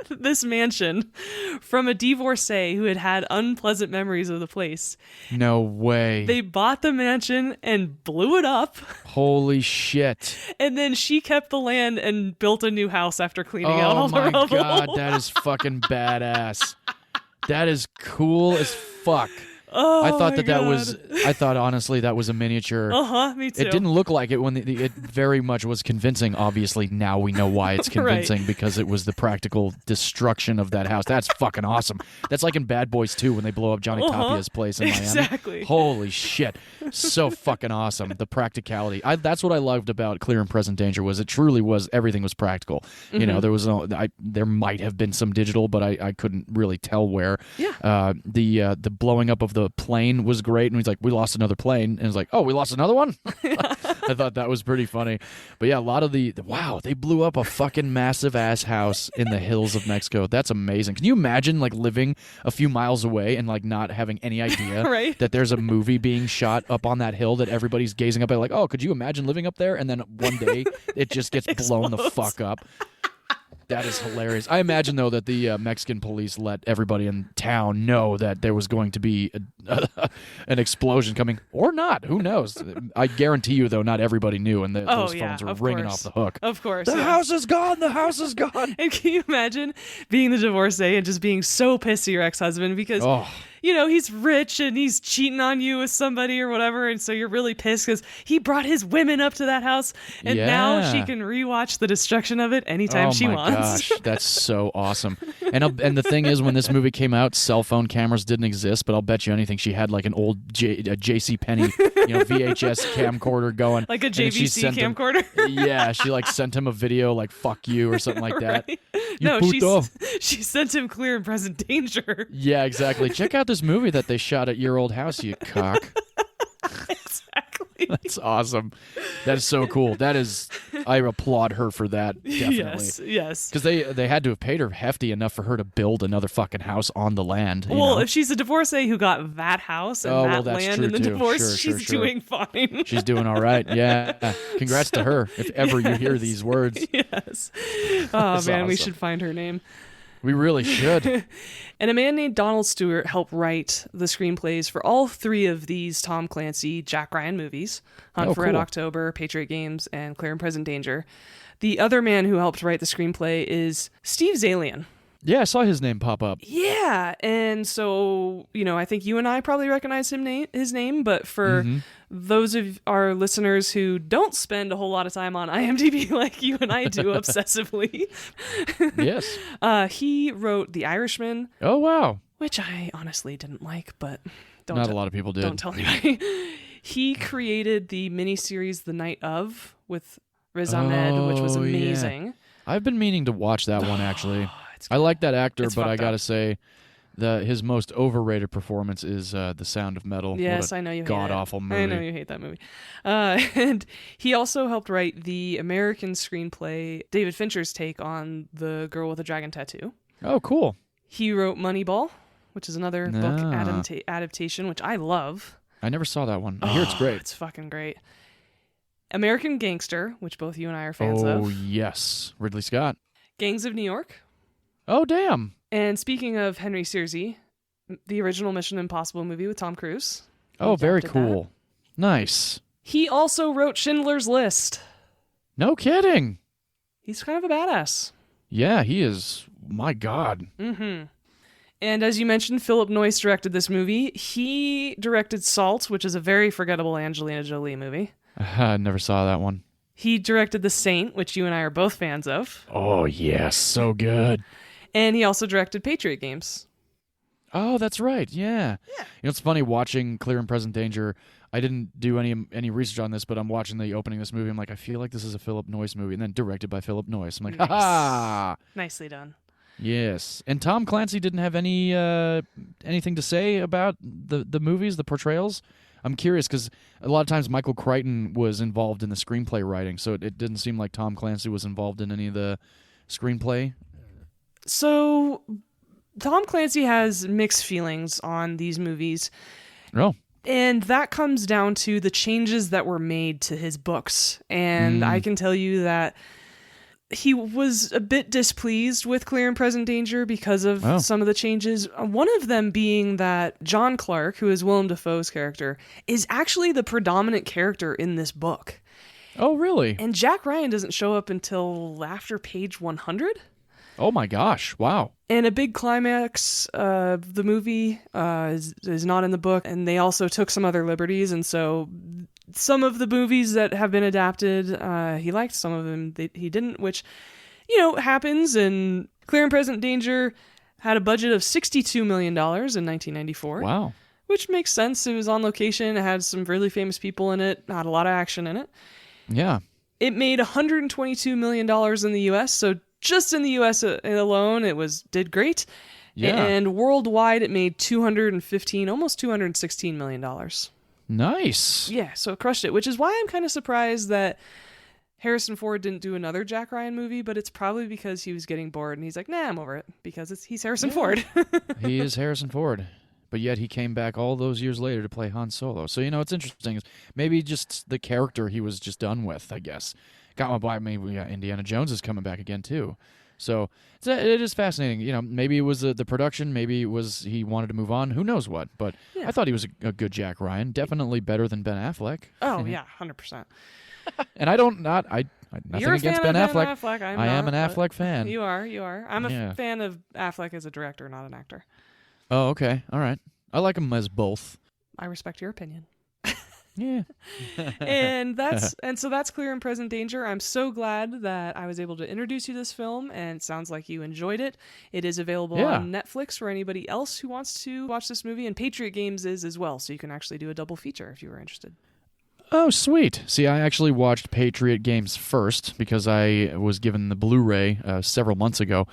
this mansion from a divorcee who had unpleasant memories of the place. No way. They bought the mansion and blew it up. Holy shit. And then she kept the land and built a new house after cleaning out all the rubble. Oh my god, that is fucking badass. That is cool as fuck. Oh, I thought God. I thought honestly that was a miniature. Me too. It didn't look like it when it very much was convincing. Obviously, now we know why it's convincing because it was the practical destruction of that house. That's fucking awesome. That's like in Bad Boys 2 when they blow up Johnny Tapia's place in Miami. Exactly. Holy shit. So fucking awesome. The practicality. That's what I loved about Clear and Present Danger was it truly was everything was practical. Mm-hmm. You know, there was there might have been some digital, but I couldn't really tell where. Yeah. The blowing up of the plane was great, and he's like, we lost another plane, and it's like, oh, we lost another one. I thought that was pretty funny. But yeah, a lot of wow, they blew up a fucking massive ass house in the hills of Mexico. That's amazing. Can you imagine like living a few miles away and like not having any idea Right. that there's a movie being shot up on that hill that everybody's gazing up at, like, oh, could you imagine living up there? And then one day it just gets blown the fuck up. That is hilarious. I imagine, though, that the Mexican police let everybody in town know that there was going to be an explosion coming, or not. Who knows? I guarantee you, though, not everybody knew, and those phones were ringing off the hook. Of course. The house is gone! The house is gone! And can you imagine being the divorcee and just being so pissed at your ex-husband because... Oh. You know, he's rich and he's cheating on you with somebody or whatever. And so you're really pissed because he brought his women up to that house. And now she can rewatch the destruction of it anytime she wants. Oh my gosh, that's so awesome. And the thing is, when this movie came out, cell phone cameras didn't exist, but I'll bet you anything she had like an old J.C. Penney, VHS camcorder going. Like a JVC camcorder? Yeah, she like sent him a video like, fuck you or something like that. Right? You No, puto. she sent him Clear and Present Danger. Yeah, exactly. Check out this movie that they shot at your old house, you cock. Exactly. That's awesome. That is so cool. I applaud her for that, definitely. Yes. Because they had to have paid her hefty enough for her to build another fucking house on the land. You know? If she's a divorcee who got that house and that that's land true in the too. divorce, Sure, she's doing fine. She's doing all right. Yeah. Congrats to her, if ever you hear these words. Yes. Oh, man, we awesome. should find her name. We really should. And a man named Donald Stewart helped write the screenplays for all three of these Tom Clancy Jack Ryan movies, Hunt for Red cool. October, Patriot Games, and Clear and Present Danger. The other man who helped write the screenplay is Steve Zalian. Yeah, I saw his name pop up. Yeah, and so, I think you and I probably recognize his name, but for those of our listeners who don't spend a whole lot of time on IMDb like you and I do obsessively. Yes. He wrote The Irishman. Oh, wow. Which I honestly didn't like, but not a lot of people did. Don't tell anybody. He created the miniseries The Night Of with Riz Ahmed, which was amazing. Yeah. I've been meaning to watch that one, actually. I like that actor, but I gotta say, his most overrated performance is The Sound of Metal. Yes, I know you hate it. God-awful movie. I know you hate that movie. And he also helped write the American screenplay, David Fincher's take on The Girl with a Dragon Tattoo. Oh, cool. He wrote Moneyball, which is another book adaptation, which I love. I never saw that one. I hear it's great. It's fucking great. American Gangster, which both you and I are fans of. Oh, yes. Ridley Scott. Gangs of New York. Oh, damn. And speaking of Henry Searsey, the original Mission Impossible movie with Tom Cruise. Oh, very cool. That. Nice. He also wrote Schindler's List. No kidding. He's kind of a badass. Yeah, he is. My God. Mm-hmm. And as you mentioned, Philip Noyce directed this movie. He directed Salt, which is a very forgettable Angelina Jolie movie. I never saw that one. He directed The Saint, which you and I are both fans of. Oh, yes. So good. And he also directed Patriot Games. Oh, that's right. Yeah. It's funny watching Clear and Present Danger. I didn't do any research on this, but I'm watching the opening of this movie. I'm like, I feel like this is a Philip Noyce movie, and then directed by Philip Noyce. I'm like, nice. ha! Nicely done. Yes. And Tom Clancy didn't have anything to say about the movies, the portrayals. I'm curious because a lot of times Michael Crichton was involved in the screenplay writing, so it didn't seem like Tom Clancy was involved in any of the screenplay. So Tom Clancy has mixed feelings on these movies. Oh. And that comes down to the changes that were made to his books. And I can tell you that he was a bit displeased with Clear and Present Danger because of some of the changes. One of them being that John Clark, who is Willem Dafoe's character, is actually the predominant character in this book. Oh, really? And Jack Ryan doesn't show up until after page 100. Oh my gosh, wow. And a big climax of the movie is not in the book, and they also took some other liberties, and so some of the movies that have been adapted, he liked, some of them he didn't, which, happens, and Clear and Present Danger had a budget of $62 million in 1994. Wow. Which makes sense. It was on location, it had some really famous people in it, had a lot of action in it. Yeah. It made $122 million in the U.S., so just in the U.S. alone, did great. Yeah. And worldwide, it made almost $216 million. Nice. Yeah, so it crushed it, which is why I'm kind of surprised that Harrison Ford didn't do another Jack Ryan movie, but it's probably because he was getting bored, and he's like, nah, I'm over it, because he's Harrison Ford. He is Harrison Ford. But yet he came back all those years later to play Han Solo. So, it's interesting. Maybe just the character he was just done with, I guess. Got my by me. Indiana Jones is coming back again too, so it is fascinating. Maybe it was the production, maybe it was he wanted to move on. Who knows what? But I thought he was a good Jack Ryan, definitely better than Ben Affleck. Oh yeah, 100%. And nothing You're against Ben Affleck. I am an Affleck fan. You are. I'm a fan of Affleck as a director, not an actor. Oh, okay, all right. I like him as both. I respect your opinion. Yeah. and so that's Clear and Present Danger. I'm so glad that I was able to introduce you to this film, and it sounds like you enjoyed it. It is available on Netflix for anybody else who wants to watch this movie, and Patriot Games is as well, so you can actually do a double feature if you were interested. Oh, sweet. See, I actually watched Patriot Games first because I was given the Blu-ray several months ago,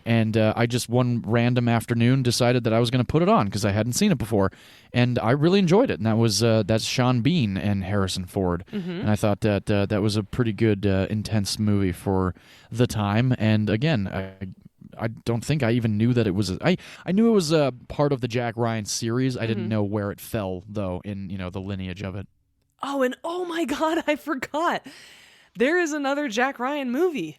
and I just one random afternoon decided that I was going to put it on because I hadn't seen it before, and I really enjoyed it. And that's Sean Bean and Harrison Ford, and I thought that was a pretty good, intense movie for the time. And again, I don't think I even knew that it was. I knew it was a part of the Jack Ryan series. I didn't know where it fell though in the lineage of it. Oh, and oh my God, I forgot. There is another Jack Ryan movie.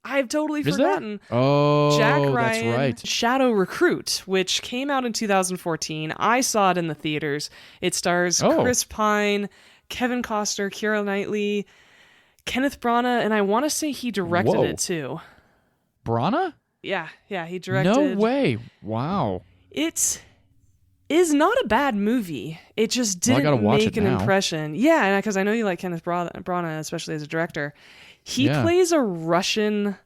I've totally forgotten. Oh, Jack Ryan, that's right. Shadow Recruit, which came out in 2014. I saw it in the theaters. It stars Chris Pine, Kevin Costner, Keira Knightley, Kenneth Branagh, and I want to say he directed it too. Branagh? Yeah, he directed. No way. Wow. It is not a bad movie. It just Well, I gotta didn't watch make it an now. impression. Yeah, and because I know you like Kenneth Branagh, especially as a director. He Yeah. plays a Russian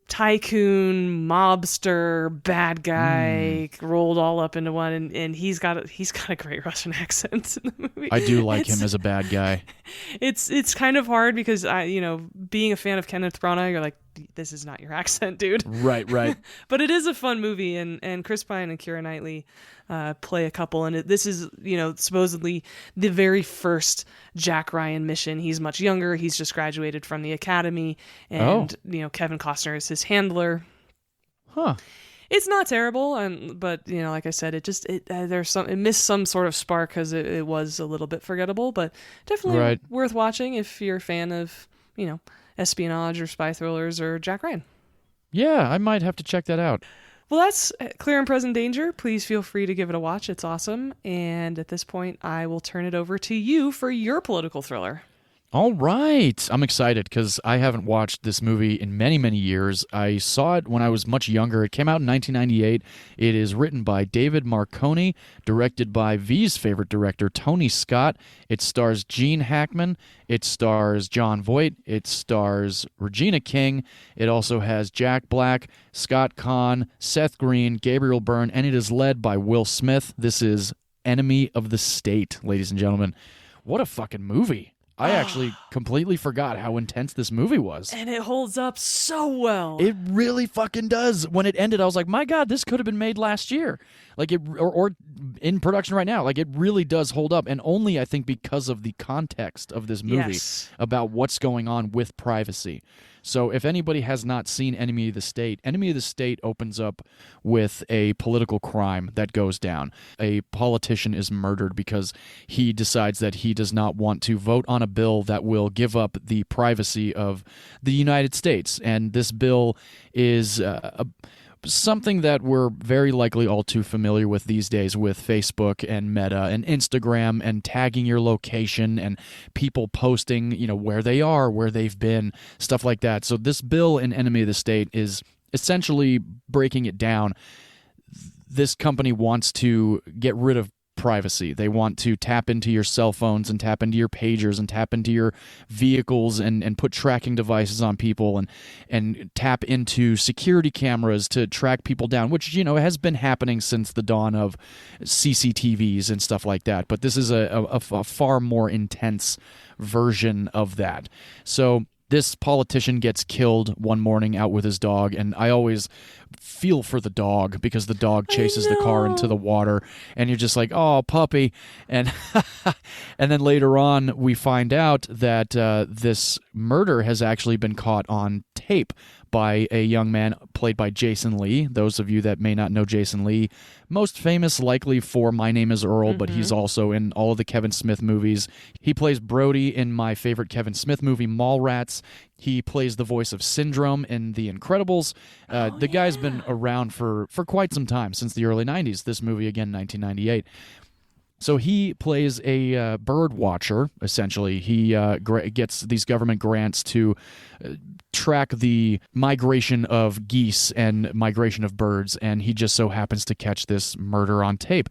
tycoon, mobster, bad guy, rolled all up into one, and he's got a great Russian accent in the movie. I do like him as a bad guy. It's kind of hard because being a fan of Kenneth Branagh, you're like, this is not your accent, dude. Right. But it is a fun movie, and Chris Pine and Keira Knightley play a couple, and this is supposedly the very first Jack Ryan mission. He's much younger. He's just graduated from the academy, and Kevin Costner is his handler. Huh. It's not terrible, but like I said, it missed some sort of spark because it was a little bit forgettable, but definitely worth watching if you're a fan of espionage or spy thrillers or Jack Ryan. Yeah, I might have to check that out. Well, that's Clear and Present Danger. Please feel free to give it a watch. It's awesome. And at this point, I will turn it over to you for your political thriller. All right. I'm excited because I haven't watched this movie in many, many years. I saw it when I was much younger. It came out in 1998. It is written by David Marconi, directed by Vee's favorite director, Tony Scott. It stars Gene Hackman. It stars Jon Voight. It stars Regina King. It also has Jack Black, Scott Conn, Seth Green, Gabriel Byrne, and it is led by Will Smith. This is Enemy of the State, ladies and gentlemen. What a fucking movie. I actually completely forgot how intense this movie was. And it holds up so well. It really fucking does. When it ended, I was like, my God, this could have been made last year. Like or in production right now. Like, it really does hold up. And only, I think, because of the context of this movie about what's going on with privacy. So if anybody has not seen Enemy of the State opens up with a political crime that goes down. A politician is murdered because he decides that he does not want to vote on a bill that will give up the privacy of the United States. And this bill is something that we're very likely all too familiar with these days with Facebook and Meta and Instagram and tagging your location and people posting, where they are, where they've been, stuff like that. So this bill in Enemy of the State is essentially breaking it down. This company wants to get rid of privacy. They want to tap into your cell phones and tap into your pagers and tap into your vehicles and put tracking devices on people and tap into security cameras to track people down, which, has been happening since the dawn of CCTVs and stuff like that. But this is a far more intense version of that. So this politician gets killed one morning out with his dog, and I always feel for the dog because the dog chases the car into the water, and you're just like, oh, puppy. And and then later on, we find out that this murder has actually been caught on tape by a young man played by Jason Lee. Those of you that may not know Jason Lee, most famous likely for My Name is Earl, but he's also in all of the Kevin Smith movies. He plays Brody in my favorite Kevin Smith movie, Mallrats. He plays the voice of Syndrome in The Incredibles. The guy's been around for quite some time, since the early 90s. This movie, again, 1998. So he plays a bird watcher, essentially. He gets these government grants to track the migration of geese and migration of birds, and he just so happens to catch this murder on tape.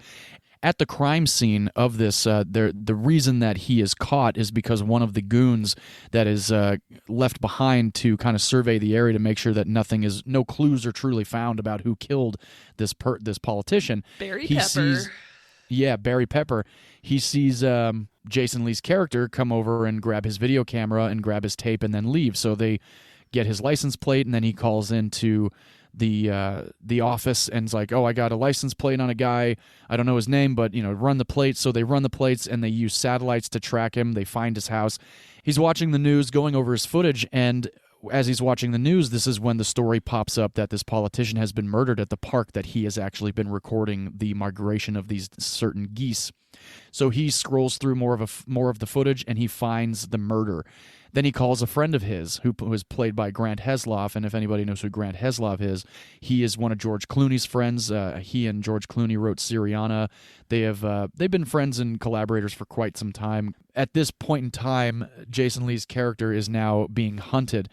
At the crime scene of this, the reason that he is caught is because one of the goons that is left behind to kind of survey the area to make sure that no clues are truly found about who killed this politician. Barry Pepper. Barry Pepper. He sees Jason Lee's character come over and grab his video camera and grab his tape and then leave. So they get his license plate, and then he calls into the office and is like, oh, I got a license plate on a guy. I don't know his name, but, run the plates. So they run the plates, and they use satellites to track him. They find his house. He's watching the news, going over his footage, and as he's watching the news, this is when the story pops up that this politician has been murdered at the park that he has actually been recording the migration of these certain geese. So he scrolls through more of the footage, and he finds the murder. Then he calls a friend of his who was played by Grant Heslov, and if anybody knows who Grant Heslov is, he is one of George Clooney's friends. He and George Clooney wrote Syriana. They've been friends and collaborators for quite some time. At this point in time, Jason Lee's character is now being hunted,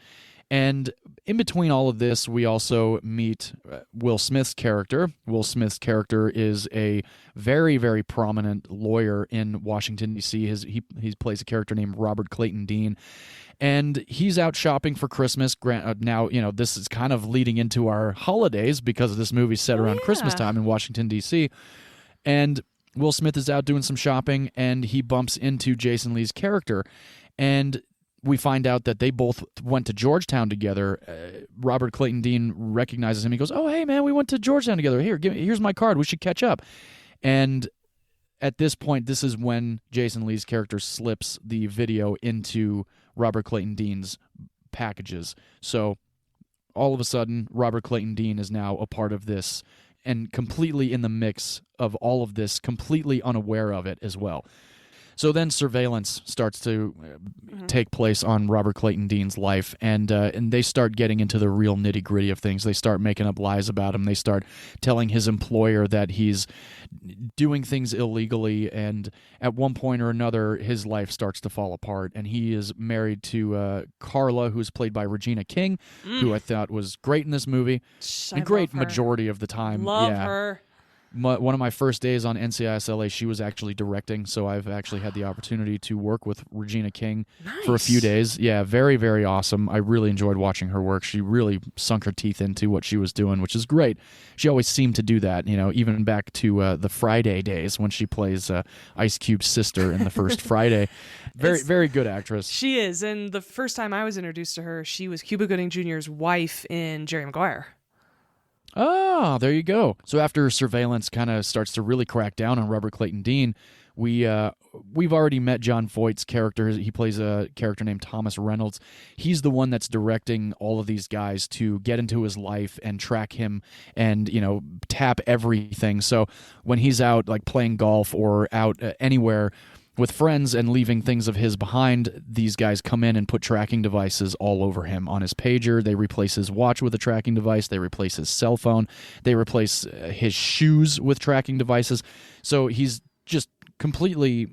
And in between all of this, we also meet Will Smith's character. Will Smith's character is a very, very prominent lawyer in Washington, D.C. He plays a character named Robert Clayton Dean. And he's out shopping for Christmas. Now, this is kind of leading into our holidays because this movie's set around Christmas time in Washington, D.C. And Will Smith is out doing some shopping, and he bumps into Jason Lee's character. And we find out that they both went to Georgetown together. Robert Clayton Dean recognizes him. He goes, "Oh, hey, man, we went to Georgetown together. Here's my card. We should catch up." And at this point, this is when Jason Lee's character slips the video into Robert Clayton Dean's packages. So all of a sudden, Robert Clayton Dean is now a part of this and completely in the mix of all of this, completely unaware of it as well. So then surveillance starts to take place on Robert Clayton Dean's life, and they start getting into the real nitty-gritty of things. They start making up lies about him. They start telling his employer that he's doing things illegally, and at one point or another, his life starts to fall apart, and he is married to Carla, who's played by Regina King, who I thought was great in this movie. A great majority of the time. Love her. One of my first days on NCIS LA, she was actually directing, so I've actually had the opportunity to work with Regina King for a few days. Yeah, very, very awesome. I really enjoyed watching her work. She really sunk her teeth into what she was doing, which is great. She always seemed to do that, even back to the Friday days when she plays Ice Cube's sister in the first Friday. Very, very good actress. She is, and the first time I was introduced to her, she was Cuba Gooding Jr.'s wife in Jerry Maguire. Oh, there you go. So after surveillance kind of starts to really crack down on Robert Clayton Dean, we've already met John Voight's character. He plays a character named Thomas Reynolds. He's the one that's directing all of these guys to get into his life and track him and, tap everything. So when he's out like playing golf or out anywhere with friends and leaving things of his behind, these guys come in and put tracking devices all over him on his pager. They replace his watch with a tracking device. They replace his cell phone. They replace his shoes with tracking devices. So he's just completely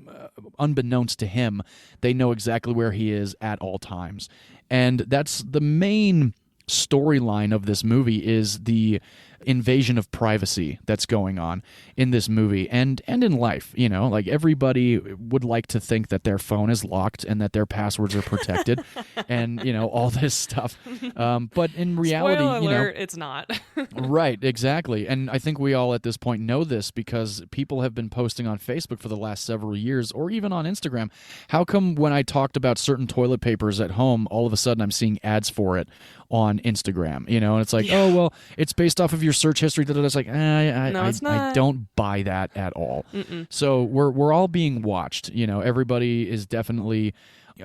unbeknownst to him. They know exactly where he is at all times. And that's the main storyline of this movie, is the invasion of privacy that's going on in this movie and in life. Like everybody would like to think that their phone is locked and that their passwords are protected and all this stuff, but in reality, spoiler alert, it's not. Right, exactly. And I think we all at this point know this because people have been posting on Facebook for the last several years, or even on Instagram. How come when I talked about certain toilet papers at home, all of a sudden I'm seeing ads for it on Instagram, and it's like, oh, well, it's based off of your search history. It's like, no, it's not. I don't buy that at all. Mm-mm. So we're all being watched. Everybody is definitely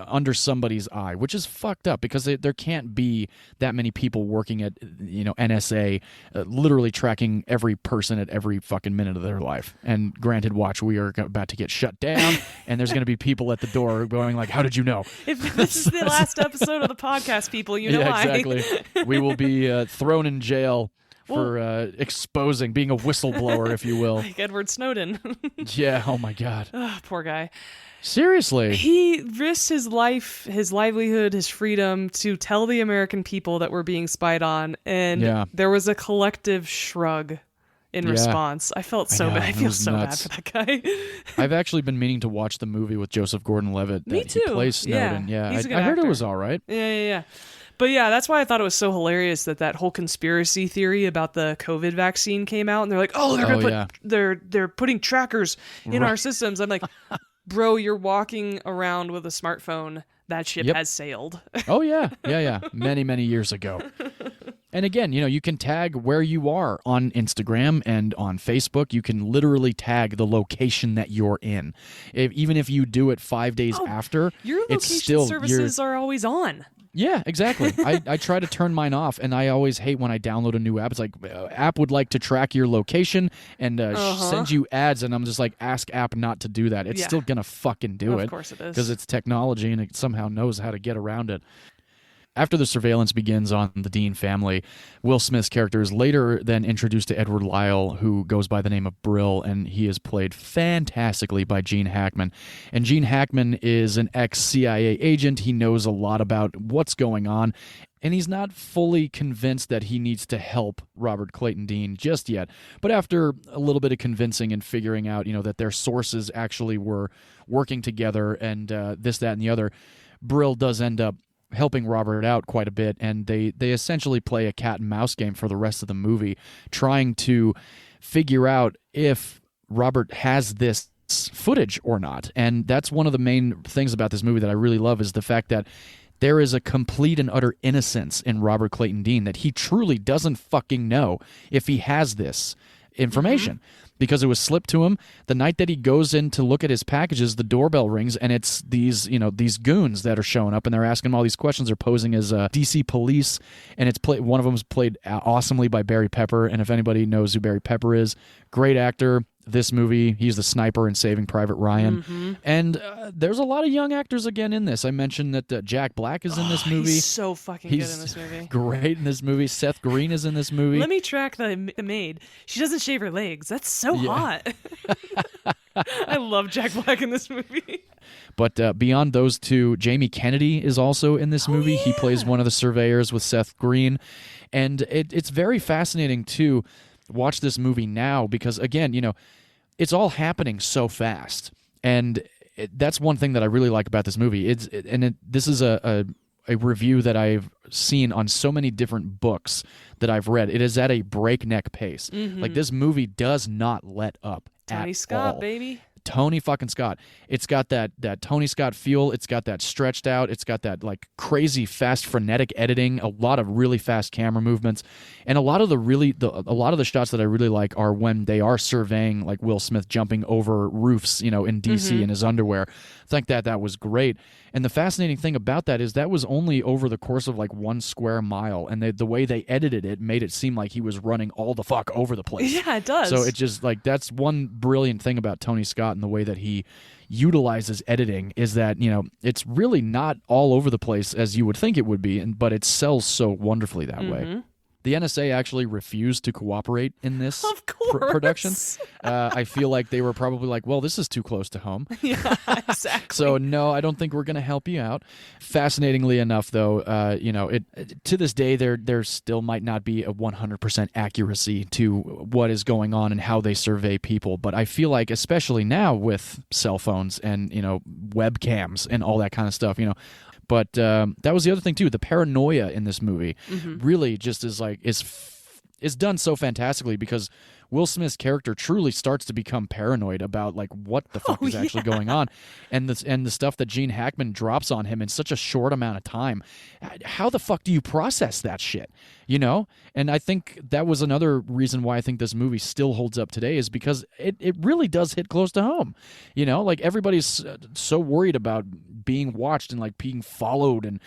under somebody's eye, which is fucked up because there can't be that many people working at NSA literally tracking every person at every fucking minute of their life. And granted, watch, we are about to get shut down and there's going to be people at the door going like, how did you know? If this is the last episode of the podcast, people, why. Exactly. We will be thrown in jail for exposing, being a whistleblower, if you will. Like Edward Snowden. Yeah, oh my God. Oh, poor guy. Seriously. He risked his life, his livelihood, his freedom to tell the American people that we're being spied on, and there was a collective shrug in response. I felt so bad. I feel so bad for that guy. I've actually been meaning to watch the movie with Joseph Gordon-Levitt. Me too. He plays Snowden. Yeah. He's a good I heard actor. it was all right. Yeah. But yeah, that's why I thought it was so hilarious that whole conspiracy theory about the COVID vaccine came out, and they're like, "Oh, they're gonna put they're putting trackers in our systems." I'm like, "Bro, you're walking around with a smartphone. That ship has sailed." Oh yeah. Many, many years ago. And again, you can tag where you are on Instagram and on Facebook. You can literally tag the location that you're in. Even if you do it 5 days after, your location services are always on. Yeah, exactly. I try to turn mine off, and I always hate when I download a new app. It's like, app would like to track your location and send you ads, and I'm just like, ask app not to do that. It's still going to fucking do it. Of course it is. Because it's technology, and it somehow knows how to get around it. After the surveillance begins on the Dean family, Will Smith's character is later then introduced to Edward Lyle, who goes by the name of Brill, and he is played fantastically by Gene Hackman. And Gene Hackman is an ex-CIA agent. He knows a lot about what's going on. And he's not fully convinced that he needs to help Robert Clayton Dean just yet. But after a little bit of convincing and figuring out, that their sources actually were working together and this, that, and the other, Brill does end up helping Robert out quite a bit. And they essentially play a cat and mouse game for the rest of the movie, trying to figure out if Robert has this footage or not. And that's one of the main things about this movie that I really love, is the fact that there is a complete and utter innocence in Robert Clayton Dean, that he truly doesn't fucking know if he has this information, because it was slipped to him the night that he goes in to look at his packages. The doorbell rings, and it's these goons that are showing up, and they're asking him all these questions. They're posing as DC police, and one of them is played awesomely by Barry Pepper. And if anybody knows who Barry Pepper is, great actor. This movie, he's the sniper in Saving Private Ryan. And there's a lot of young actors again in this. I mentioned that Jack Black is in this movie. He's so fucking good in this movie. Great in this movie. Seth Green is in this movie. Let me track the maid. She doesn't shave her legs. That's so hot. I love Jack Black in this movie. But beyond those two, Jamie Kennedy is also in this movie. Yeah. He plays one of the surveyors with Seth Green. And it's very fascinating to watch this movie now, because, again, it's all happening so fast. And that's one thing that I really like about this movie. This is a review that I've seen on so many different books that I've read. It is at a breakneck pace. Like, this movie does not let up Tony at Scott, all. baby. Tony fucking Scott. It's got that Tony Scott feel. It's got that stretched out. It's got that like crazy fast frenetic editing. A lot of really fast camera movements, and a lot of the shots that I really like are when they are surveying, like Will Smith jumping over roofs, in DC in his underwear. I think that was great. And the fascinating thing about that is that was only over the course of like 1 square mile, and the way they edited it made it seem like he was running all the fuck over the place. Yeah, it does. So it's just like, that's one brilliant thing about Tony Scott and the way that he utilizes editing, is that, it's really not all over the place as you would think it would be, but it sells so wonderfully that way. The NSA actually refused to cooperate in this production. I feel like they were probably like, well, this is too close to home. Yeah, exactly. So, no, I don't think we're going to help you out. Fascinatingly enough, though, to this day, there still might not be a 100% accuracy to what is going on and how they survey people. But I feel like, especially now with cell phones and, webcams and all that kind of stuff, But that was the other thing too. The paranoia in this movie really just is done so fantastically, because Will Smith's character truly starts to become paranoid about like what the fuck is actually going on, and the stuff that Gene Hackman drops on him in such a short amount of time. How the fuck do you process that shit? And I think that was another reason why I think this movie still holds up today, is because it really does hit close to home. Like everybody's so worried about being watched and like being followed and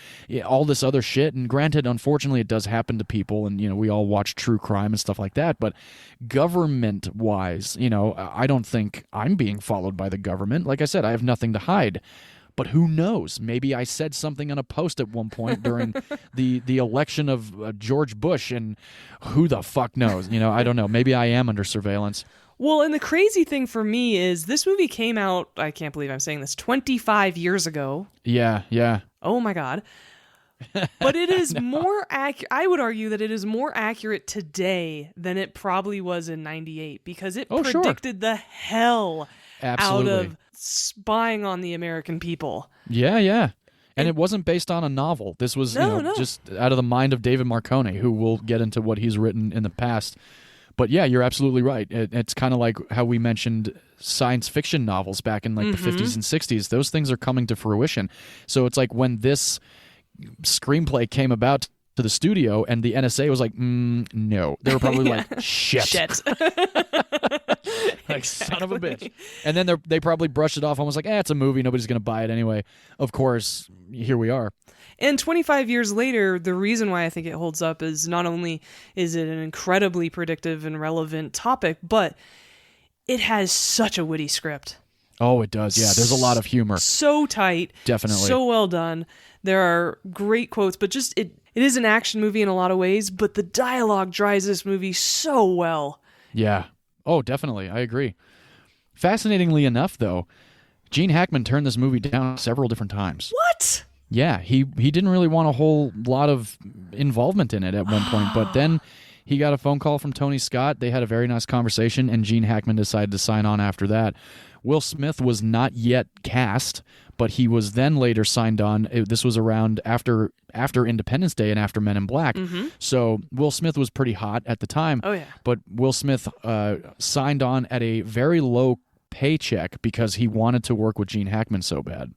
all this other shit. And granted, unfortunately, it does happen to people, and we all watch true crime and stuff like that. But government-wise, I don't think I'm being followed by the government. Like I said, I have nothing to hide. But who knows? Maybe I said something on a post at one point during the election of George Bush, and who the fuck knows? I don't know. Maybe I am under surveillance. Well, and the crazy thing for me is this movie came out, I can't believe I'm saying this, 25 years ago. Yeah. Oh my God. But it is more accurate. I would argue that it is more accurate today than it probably was in 98, because it predicted the hell out of spying on the American people. Yeah. And it wasn't based on a novel. This was just out of the mind of David Marconi, who we'll get into what he's written in the past. But yeah, you're absolutely right. It's kind of like how we mentioned science fiction novels back in like the 50s and 60s. Those things are coming to fruition. So it's like when this screenplay came about to the studio and the NSA was like, no. They were probably like, shit. Like, son of a bitch. And then they probably brushed it off almost like, it's a movie. Nobody's going to buy it anyway. Of course, here we are. And 25 years later, the reason why I think it holds up is not only is it an incredibly predictive and relevant topic, but it has such a witty script. Oh, it does. Yeah, there's a lot of humor. So tight. Definitely. So well done. There are great quotes, but just it is an action movie in a lot of ways, but the dialogue drives this movie so well. Yeah. Oh, definitely. I agree. Fascinatingly enough, though, Gene Hackman turned this movie down several different times. What? Yeah, he didn't really want a whole lot of involvement in it at one point, but then he got a phone call from Tony Scott. They had a very nice conversation, and Gene Hackman decided to sign on after that. Will Smith was not yet cast, but he was then later signed on. This was around after Independence Day and after Men in Black. So Will Smith was pretty hot at the time. Oh, yeah. But Will Smith signed on at a very low paycheck because he wanted to work with Gene Hackman so bad.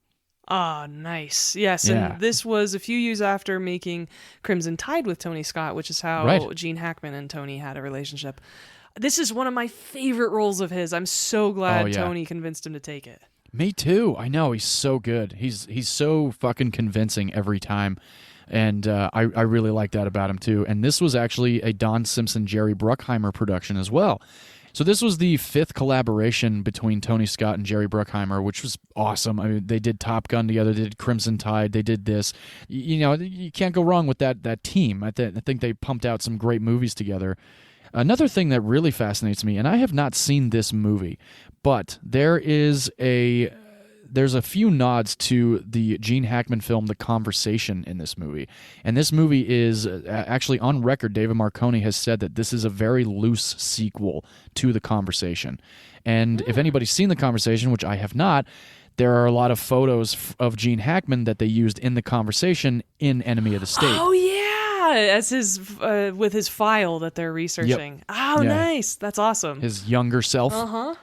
Ah, nice. Yes, Yeah. and this was a few years after making Crimson Tide with Tony Scott, which is how Right. Gene Hackman and Tony had a relationship. This is one of my favorite roles of his. I'm so glad Oh, yeah. Tony convinced him to take it. Me too. I know, he's so good. He's so fucking convincing every time. And I really like that about him too. And this was actually a Don Simpson, Jerry Bruckheimer production as well. So this was the 5th collaboration between Tony Scott and Jerry Bruckheimer, which was awesome. I mean, they did Top Gun together, they did Crimson Tide, they did this. You know, you can't go wrong with that team. I think they pumped out some great movies together. Another thing that really fascinates me, and I have not seen this movie, but there's a few nods to the Gene Hackman film The Conversation in this movie. And this movie is actually on record. David Marconi has said that this is a very loose sequel to The Conversation. And if anybody's seen The Conversation, which I have not, there are a lot of photos of Gene Hackman that they used in The Conversation in Enemy of the State. Oh, yeah, as his with his file that they're researching. Yep. Oh, Yeah. nice. That's awesome. His younger self. Uh-huh.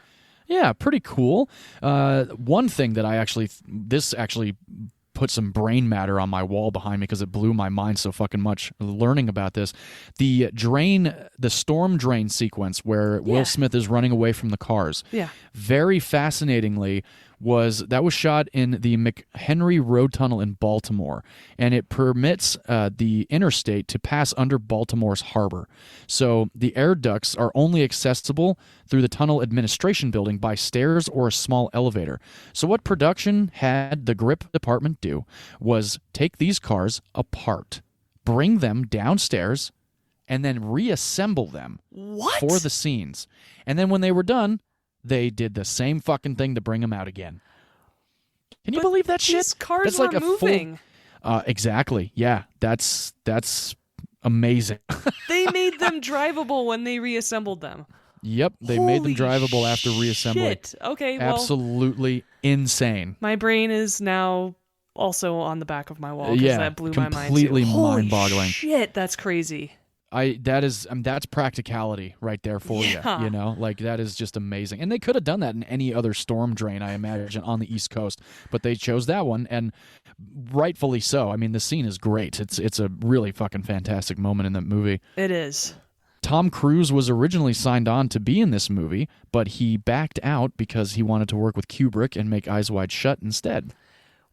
Yeah, pretty cool. One thing that this actually put some brain matter on my wall behind me because it blew my mind so fucking much learning about this. The storm drain sequence where Will Smith is running away from the cars. Yeah. Very fascinatingly, was shot in the McHenry Road Tunnel in Baltimore, and it permits the interstate to pass under Baltimore's harbor. So the air ducts are only accessible through the tunnel administration building by stairs or a small elevator. So what production had the grip department do was take these cars apart, bring them downstairs, and then reassemble them for the scenes. And then when they were done, they did the same fucking thing to bring them out again. Can you believe that shit? These cars That's were like a moving. Exactly. Yeah, that's amazing. They made them drivable when they reassembled them. Yep, they made them Holy drivable after reassembly. shit. Okay, well, Absolutely insane. my brain is now also on the back of my wall because that blew my mind too. completely Holy mind-boggling. shit, that's crazy. That's practicality right there for you. You know, like that is just amazing. And they could have done that in any other storm drain, I imagine, on the East Coast, but they chose that one, and rightfully so. I mean, the scene is great. It's a really fucking fantastic moment in that movie. It is. Tom Cruise was originally signed on to be in this movie, but he backed out because he wanted to work with Kubrick and make Eyes Wide Shut instead.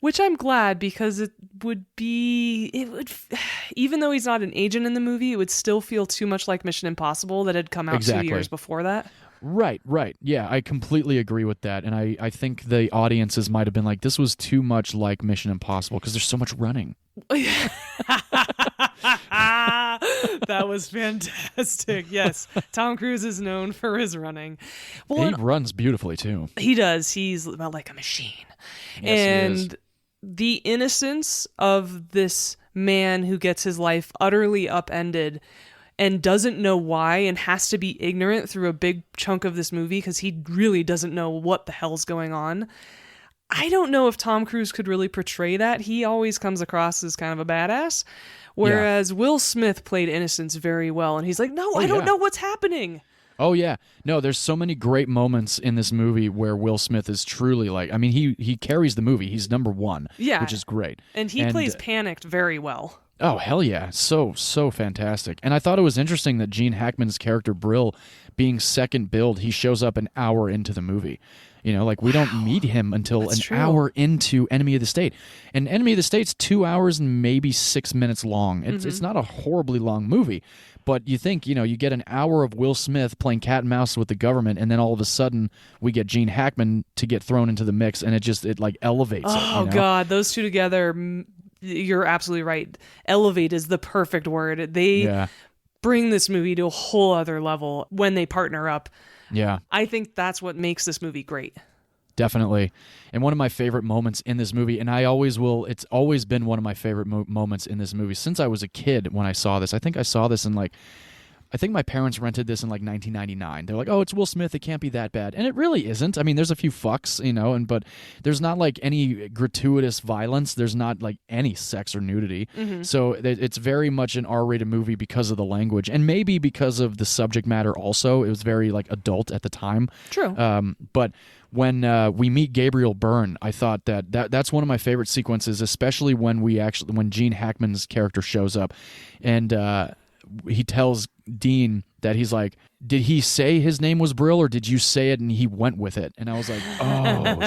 Which I'm glad, because it would, even though he's not an agent in the movie, it would still feel too much like Mission Impossible that had come out 2 years before that. Right. Yeah, I completely agree with that. And I think the audiences might have been like, this was too much like Mission Impossible because there's so much running. That was fantastic. Yes, Tom Cruise is known for his running. Well, he runs beautifully too. He does. He's like a machine. Yes, he is. The innocence of this man who gets his life utterly upended and doesn't know why and has to be ignorant through a big chunk of this movie because he really doesn't know what the hell's going on. I don't know if Tom Cruise could really portray that. He always comes across as kind of a badass, whereas Will Smith played innocence very well, and he's like, no, I don't know what's happening. Oh, yeah. No, there's so many great moments in this movie where Will Smith is truly like, I mean, he carries the movie. He's number one, which is great. And he plays panicked very well. Oh, hell yeah. So fantastic. And I thought it was interesting that Gene Hackman's character, Brill, being second billed, he shows up an hour into the movie. You know, like we don't meet him until hour into Enemy of the State. And Enemy of the State's 2 hours and maybe 6 minutes long. It's not a horribly long movie. But you think, you know, you get an hour of Will Smith playing cat and mouse with the government, and then all of a sudden we get Gene Hackman to get thrown into the mix, and it like elevates it. Oh, God. Those two together, you're absolutely right. Elevate is the perfect word. They bring this movie to a whole other level when they partner up. Yeah. I think that's what makes this movie great. definitely. And one of my favorite moments in this movie, and I always will, it's always been one of my favorite moments in this movie since I was a kid when I saw this. I think I saw this in I think my parents rented this in 1999. They're like, "Oh, it's Will Smith. It can't be that bad," and it really isn't. I mean, there's a few fucks, but there's not any gratuitous violence. There's not any sex or nudity. Mm-hmm. So it's very much an R-rated movie because of the language, and maybe because of the subject matter. Also, it was very adult at the time. True. But when we meet Gabriel Byrne, I thought that's one of my favorite sequences, especially when Gene Hackman's character shows up, and he tells Dean that he's like, did he say his name was Brill or did you say it and he went with it? And I was like, oh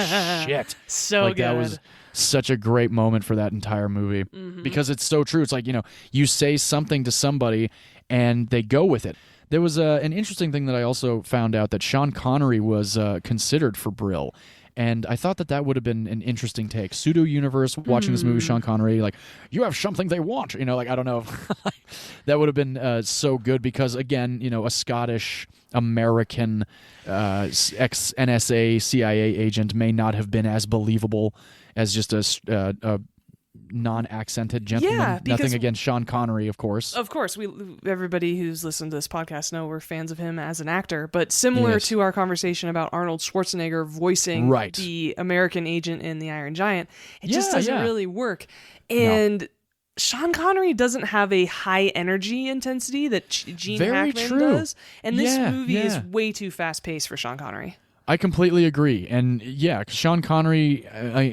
shit. So good. That was such a great moment for that entire movie because it's so true. It's like, you say something to somebody and they go with it. There was an interesting thing that I also found out, that Sean Connery was considered for Brill. And I thought that would have been an interesting take. Pseudo-universe, watching this movie, Sean Connery, you have something they want. I don't know. That would have been so good because, again, a Scottish American ex-NSA CIA agent may not have been as believable as just a non-accented gentleman. Yeah, nothing against Sean Connery, of course. Of course, everybody who's listened to this podcast know we're fans of him as an actor. But similar to our conversation about Arnold Schwarzenegger voicing the American agent in The Iron Giant, it just doesn't really work. And Sean Connery doesn't have a high energy intensity that Gene Hackman does. And this movie is way too fast-paced for Sean Connery. I completely agree. And Sean Connery,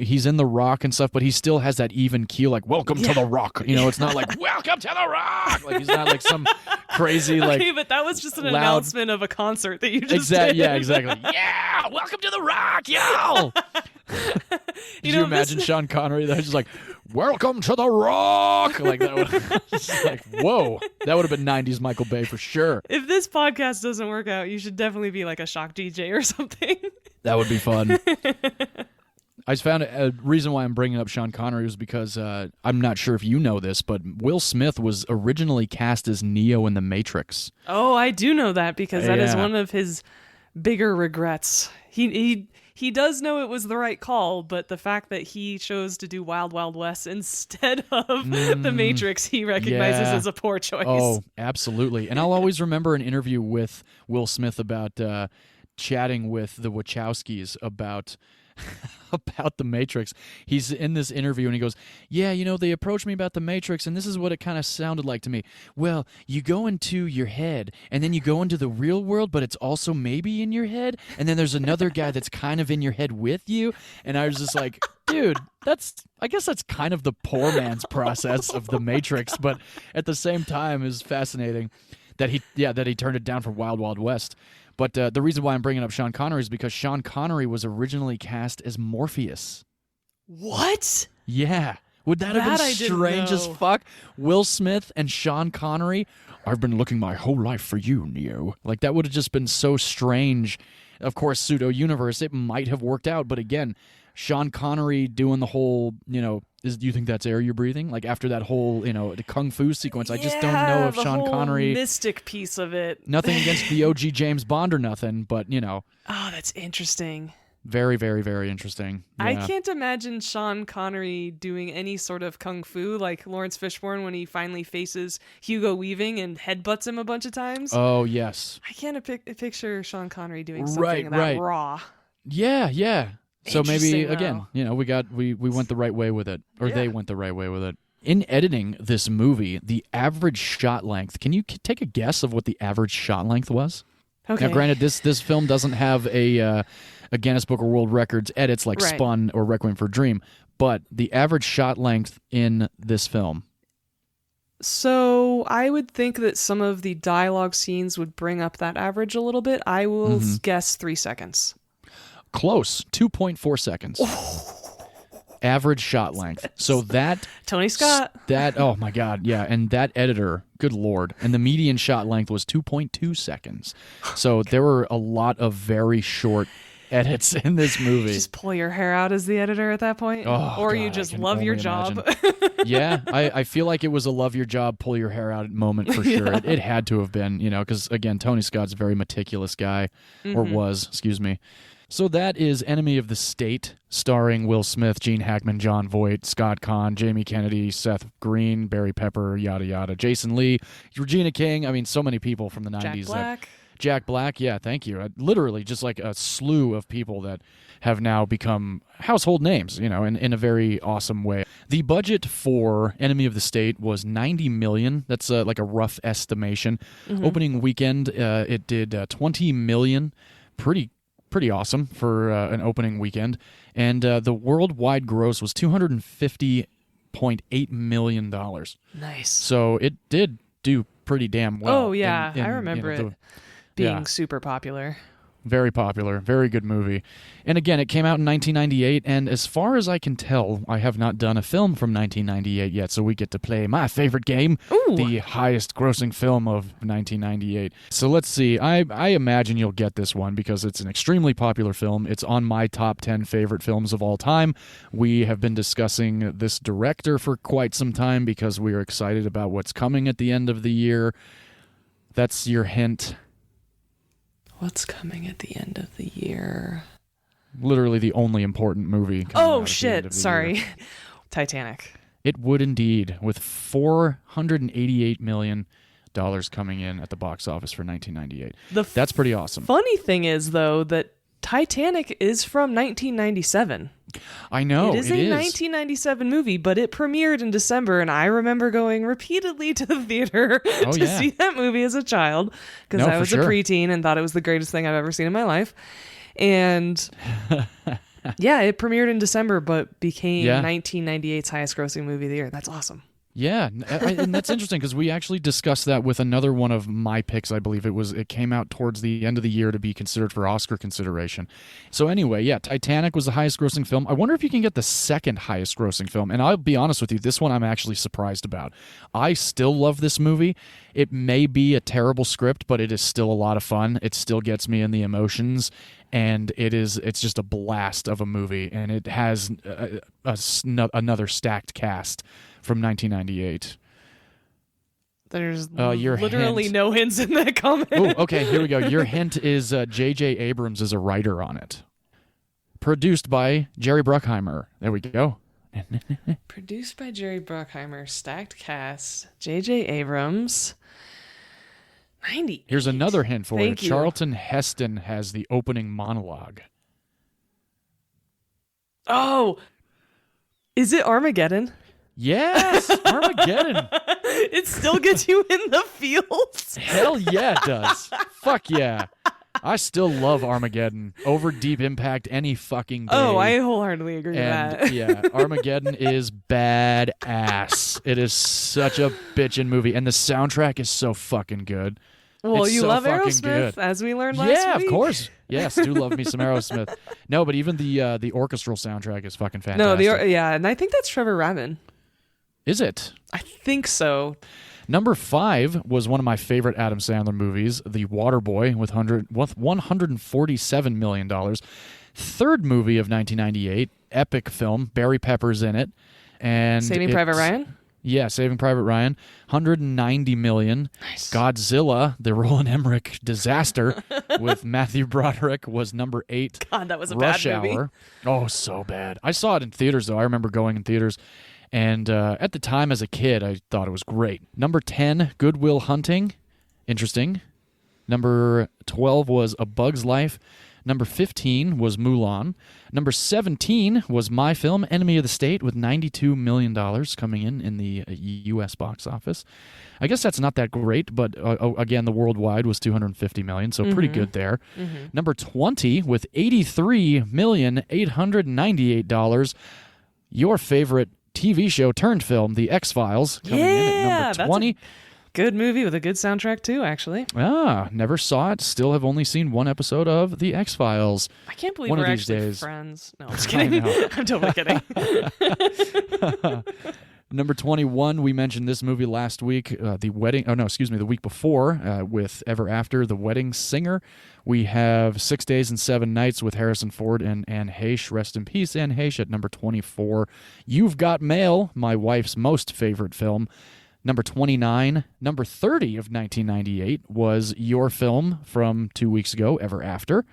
he's in The Rock and stuff, but he still has that even keel, welcome to The Rock. It's not welcome to The Rock. He's not some crazy, Okay, but that was just an announcement of a concert that you just did. Yeah, exactly. Yeah, welcome to The Rock, yo! Did you imagine Sean Connery that was just welcome to The Rock? That would, whoa. That would have been 90s Michael Bay for sure. If this podcast doesn't work out, you should definitely be a shock DJ or something. That would be fun. I just found a reason why I'm bringing up Sean Connery was because I'm not sure if you know this, but Will Smith was originally cast as Neo in The Matrix. Oh, I do know that because that is one of his bigger regrets. He does know it was the right call, but the fact that he chose to do Wild Wild West instead of The Matrix, he recognizes as a poor choice. Oh, absolutely. And I'll always remember an interview with Will Smith about chatting with the Wachowskis about The Matrix. He's in this interview and he goes, they approached me about The Matrix and this is what it kind of sounded like to me. Well, you go into your head and then you go into the real world, but it's also maybe in your head. And then there's another guy that's kind of in your head with you. And I was just like, dude, I guess that's kind of the poor man's process of The Matrix. But at the same time, is fascinating that he turned it down for Wild Wild West. But the reason why I'm bringing up Sean Connery is because Sean Connery was originally cast as Morpheus. What? Yeah. Would that have been strange as fuck? Will Smith and Sean Connery, I've been looking my whole life for you, Neo. That would have just been so strange. Of course, pseudo-universe, it might have worked out. But again, Sean Connery doing the whole, do you think that's air you're breathing? After that whole, the kung fu sequence, I just don't know if Sean Connery... mystic piece of it. Nothing against the OG James Bond or nothing, but, Oh, that's interesting. Very, very, very interesting. Yeah. I can't imagine Sean Connery doing any sort of kung fu like Lawrence Fishburne when he finally faces Hugo Weaving and headbutts him a bunch of times. Oh, yes. I can't picture Sean Connery doing something that raw. Yeah. So maybe, again, we went the right way with it, or they went the right way with it. In editing this movie, the average shot length, can you take a guess of what the average shot length was? Okay. Now, granted, this film doesn't have a Guinness Book of World Records edits like Spun or Requiem for a Dream, but the average shot length in this film. So I would think that some of the dialogue scenes would bring up that average a little bit. I will guess 3 seconds. Close, 2.4 seconds. Average shot length. So that... Tony Scott. Oh my God, yeah. And that editor, good Lord. And the median shot length was 2.2 seconds. So there were a lot of very short edits in this movie. Just pull your hair out as the editor at that point? Oh, or God, you just love your job? Yeah, I feel like it was a love your job, pull your hair out moment for sure. It had to have been, because again, Tony Scott's a very meticulous guy, or was, excuse me. So that is Enemy of the State, starring Will Smith, Gene Hackman, John Voight, Scott Conn, Jamie Kennedy, Seth Green, Barry Pepper, yada yada, Jason Lee, Regina King. I mean, so many people from the 90s. Jack Black. Jack Black, yeah, thank you. Literally just like a slew of people that have now become household names, in a very awesome way. The budget for Enemy of the State was $90 million. That's like a rough estimation. Opening weekend, it did $20 million. Pretty awesome for an opening weekend. And the worldwide gross was $250.8 million. Nice. So it did do pretty damn well. Oh, yeah. I remember it being super popular. Very popular. Very good movie. And again, it came out in 1998, and as far as I can tell, I have not done a film from 1998 yet, so we get to play my favorite game, the highest grossing film of 1998. So let's see. I imagine you'll get this one because it's an extremely popular film. It's on my top 10 favorite films of all time. We have been discussing this director for quite some time because we are excited about what's coming at the end of the year. That's your hint. What's coming at the end of the year? Literally the only important movie. Oh, shit. Sorry. Titanic. It would indeed, with $488 million coming in at the box office for 1998. That's pretty awesome. Funny thing is, though, that Titanic is from 1997. I know. It is a 1997 movie, but it premiered in December, and I remember going repeatedly to the theater to see that movie as a child because I was a preteen and thought it was the greatest thing I've ever seen in my life. And yeah, it premiered in December, but became 1998's highest grossing movie of the year. That's awesome. Yeah, and that's interesting because we actually discussed that with another one of my picks. I believe it came out towards the end of the year to be considered for Oscar consideration. So anyway, yeah, Titanic was the highest grossing film. I wonder if you can get the second highest grossing film. And I'll be honest with you, this one I'm actually surprised about. I still love this movie. It may be a terrible script, but it is still a lot of fun. It still gets me in the emotions. And it's just a blast of a movie. And it has another stacked cast from 1998. There's literally no hints in that comment. Oh, okay, here we go. Your hint is J.J. Abrams is a writer on it. Produced by Jerry Bruckheimer. There we go. Produced by Jerry Bruckheimer. Stacked cast. J.J. Abrams. 98. Here's another hint for you. Charlton Heston has the opening monologue. Oh! Is it Armageddon? Yes, Armageddon. It still gets you in the feels. Hell yeah, it does. Fuck yeah. I still love Armageddon over Deep Impact any fucking day. Oh, I wholeheartedly agree with that. Yeah, Armageddon is badass. It is such a bitchin' movie, and the soundtrack is so fucking good. Well, it's you so love fucking Aerosmith, good. as we learned last week. Yeah, of course. Yes, do love me some Aerosmith. No, but even the orchestral soundtrack is fucking fantastic. No, and I think that's Trevor Rabin. Is it? I think so. Number 5 was one of my favorite Adam Sandler movies, The Waterboy, with $147 million. Third movie of 1998, epic film. Barry Pepper's in it. And Saving Private Ryan? Yeah, Saving Private Ryan. $190 million. Nice. Godzilla, the Roland Emmerich disaster with Matthew Broderick was number 8. God, that was a Rush bad movie. Hour. Oh, so bad. I saw it in theaters, though. I remember going in theaters. And at the time as a kid, I thought it was great. Number 10, Good Will Hunting. Interesting. Number 12 was A Bug's Life. Number 15 was Mulan. Number 17 was my film, Enemy of the State, with $92 million coming in the U.S. box office. I guess that's not that great, but again, the worldwide was $250 million, so pretty good there. Mm-hmm. Number 20 with $83,898, your favorite TV show turned film, The X-Files, coming in at number 20. Good movie with a good soundtrack too, actually. Never saw it. Still have only seen one episode of The X-Files. I can't believe we're actually friends. No, I'm just kidding. I'm totally kidding. Number 21, we mentioned this movie last week, the week before, with Ever After, The Wedding Singer. We have 6 Days and 7 Nights with Harrison Ford and Anne Heche. Rest in peace, Anne Heche, at number 24. You've Got Mail, my wife's most favorite film. Number 29. Number 30 of 1998 was your film from 2 weeks ago, Ever After.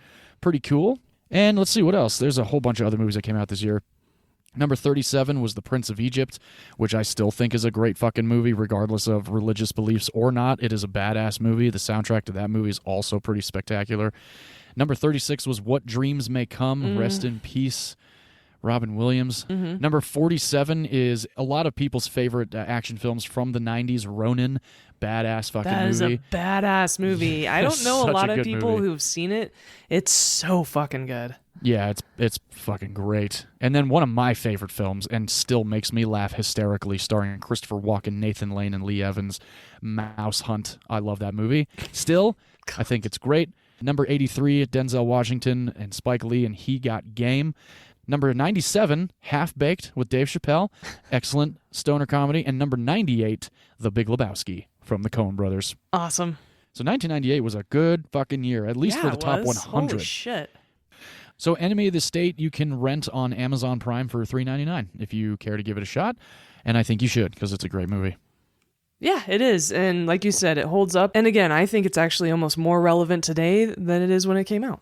Pretty cool. And let's see what else. There's a whole bunch of other movies that came out this year. Number 37 was The Prince of Egypt, which I still think is a great fucking movie, regardless of religious beliefs or not. It is a badass movie. The soundtrack to that movie is also pretty spectacular. Number 36 was What Dreams May Come. Rest in peace, Robin Williams. Number 47 is a lot of people's favorite action films from the 90s, Ronin. Badass fucking movie. That is a badass movie. I don't know a Such a lot of good people movie. who've seen it. It's so fucking good. Yeah, it's fucking great. And then one of my favorite films, and still makes me laugh hysterically, starring Christopher Walken, Nathan Lane, and Lee Evans, Mouse Hunt. I love that movie. Still, I think it's great. Number 83, Denzel Washington and Spike Lee, and He Got Game. Number 97, Half Baked with Dave Chappelle. Excellent stoner comedy. And number 98, The Big Lebowski from the Coen brothers. Awesome. So 1998 was a good fucking year, at least for the top was. 100. Holy shit. So Enemy of the State you can rent on Amazon Prime for $3.99 if you care to give it a shot. And I think you should, because it's a great movie. Yeah, it is. And like you said, it holds up. And again, I think it's actually almost more relevant today than it is when it came out.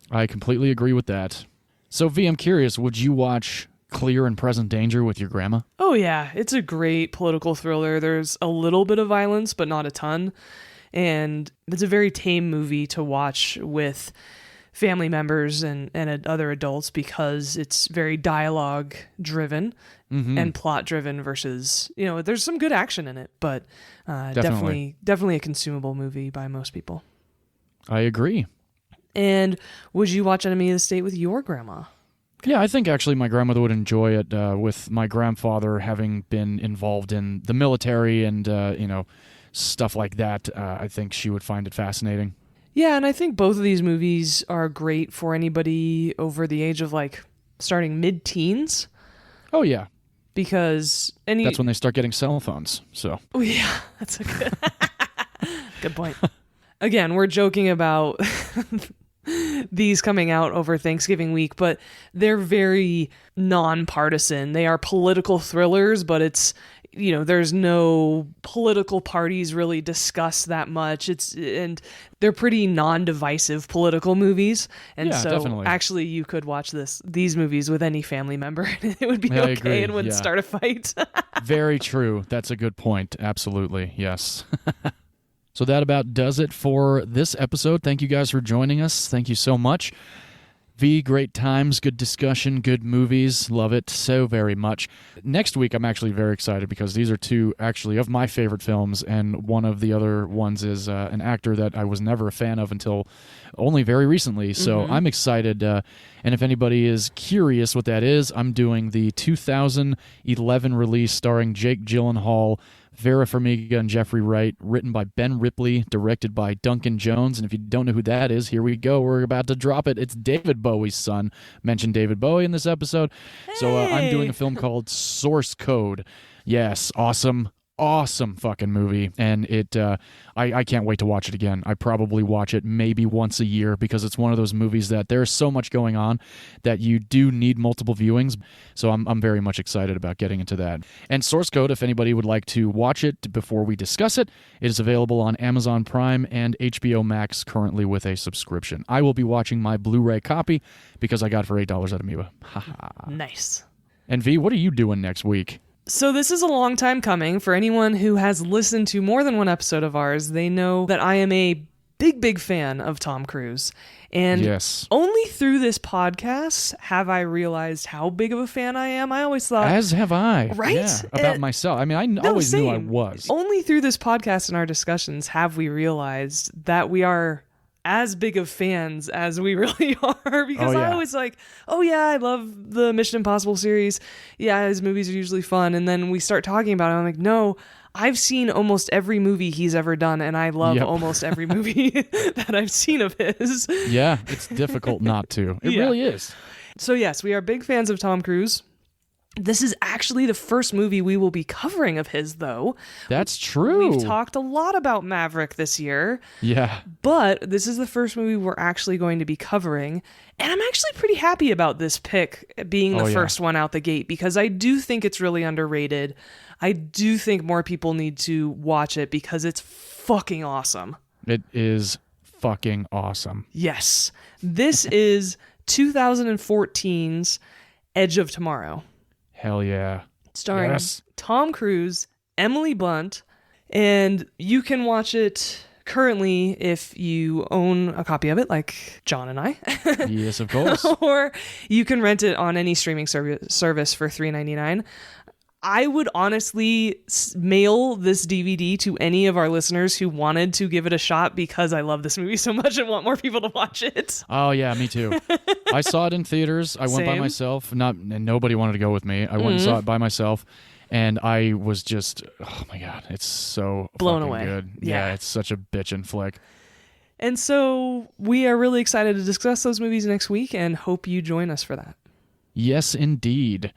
I completely agree with that. So V, I'm curious, would you watch Clear and Present Danger with your grandma? Oh, yeah. It's a great political thriller. There's a little bit of violence, but not a ton. And it's a very tame movie to watch with family members and other adults because it's very dialogue driven and plot driven versus, there's some good action in it, but definitely a consumable movie by most people. I agree. And would you watch Enemy of the State with your grandma? Yeah, I think actually my grandmother would enjoy it with my grandfather having been involved in the military and, stuff like that. I think she would find it fascinating. Yeah, and I think both of these movies are great for anybody over the age of starting mid-teens. Oh, yeah. Because that's when they start getting cell phones. So. Oh, yeah, that's a good, good point. Again, we're joking about these coming out over Thanksgiving week, but they're very nonpartisan. They are political thrillers, but it's, there's no political parties really discussed that much. And they're pretty non-divisive political movies. And so definitely. Actually you could watch these movies with any family member and it would be okay and wouldn't start a fight. Very true. That's a good point. Absolutely. Yes. So that about does it for this episode. Thank you guys for joining us. Thank you so much. V, great times, good discussion, good movies. Love it so very much. Next week, I'm actually very excited because these are two actually of my favorite films, and one of the other ones is an actor that I was never a fan of until only very recently. So I'm excited. And if anybody is curious what that is, I'm doing the 2011 release starring Jake Gyllenhaal, Vera Farmiga, and Jeffrey Wright, written by Ben Ripley, directed by Duncan Jones. And if you don't know who that is, here we go. We're about to drop it. It's David Bowie's son. Mentioned David Bowie in this episode. Hey. So I'm doing a film called Source Code. Yes, awesome fucking movie, and I can't wait to watch it again. I probably watch it maybe once a year because it's one of those movies that there's so much going on that you do need multiple viewings. So I'm very much excited about getting into that. And Source Code, if anybody would like to watch it before we discuss it, it is available on Amazon Prime and HBO Max currently with a subscription. I will be watching my Blu-ray copy because I got it for $8 at Amoeba. Nice. And V, what are you doing next week? So this is a long time coming. For anyone who has listened to more than one episode of ours, they know that I am a big fan of Tom Cruise. And only through this podcast have I realized how big of a fan I am. I always thought... As have I. Right? Yeah, about myself. I mean, I always knew I was. Only through this podcast and our discussions have we realized that we are as big of fans as we really are, because I always I love the Mission Impossible series. Yeah, his movies are usually fun. And then we start talking about it. I'm like, no, I've seen almost every movie he's ever done, and I love almost every movie that I've seen of his. Yeah, it's difficult not to. It really is. So yes, we are big fans of Tom Cruise. This is actually the first movie we will be covering of his, though. That's true. We've talked a lot about Maverick this year. Yeah. But this is the first movie we're actually going to be covering. And I'm actually pretty happy about this pick being the first one out the gate, because I do think it's really underrated. I do think more people need to watch it because it's fucking awesome. It is fucking awesome. Yes. This is 2014's Edge of Tomorrow. Hell yeah. Starring Yes. Tom Cruise, Emily Blunt, and you can watch it currently if you own a copy of it, like John and I. Yes, of course. Or you can rent it on any streaming service for $3.99. I would honestly mail this DVD to any of our listeners who wanted to give it a shot because I love this movie so much and want more people to watch it. Oh, yeah, me too. I saw it in theaters. I went by Same. myself. And nobody wanted to go with me. I went and saw it by myself. And I was just, oh my God, it's so Blown fucking away. good. Yeah. It's such a bitchin' flick. And so we are really excited to discuss those movies next week and hope you join us for that. Yes, indeed.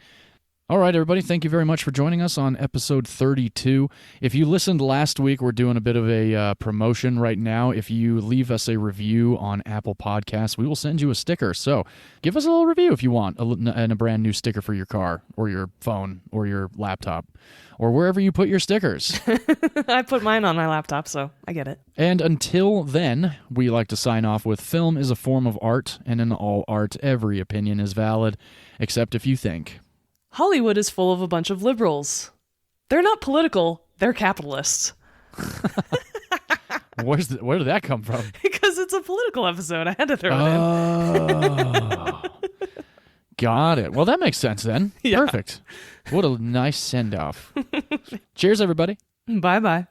All right, everybody, thank you very much for joining us on episode 32. If you listened last week, we're doing a bit of a promotion right now. If you leave us a review on Apple Podcasts, we will send you a sticker. So give us a little review if you want, and a brand new sticker for your car or your phone or your laptop or wherever you put your stickers. I put mine on my laptop, so I get it. And until then, we like to sign off with film is a form of art, and in all art, every opinion is valid, except if you think Hollywood is full of a bunch of liberals. They're not political, they're capitalists. where did that come from? Because it's a political episode. I had to throw it Oh, got it. Well, that makes sense then. Yeah. Perfect. What a nice send-off. Cheers, everybody. in. Bye-bye.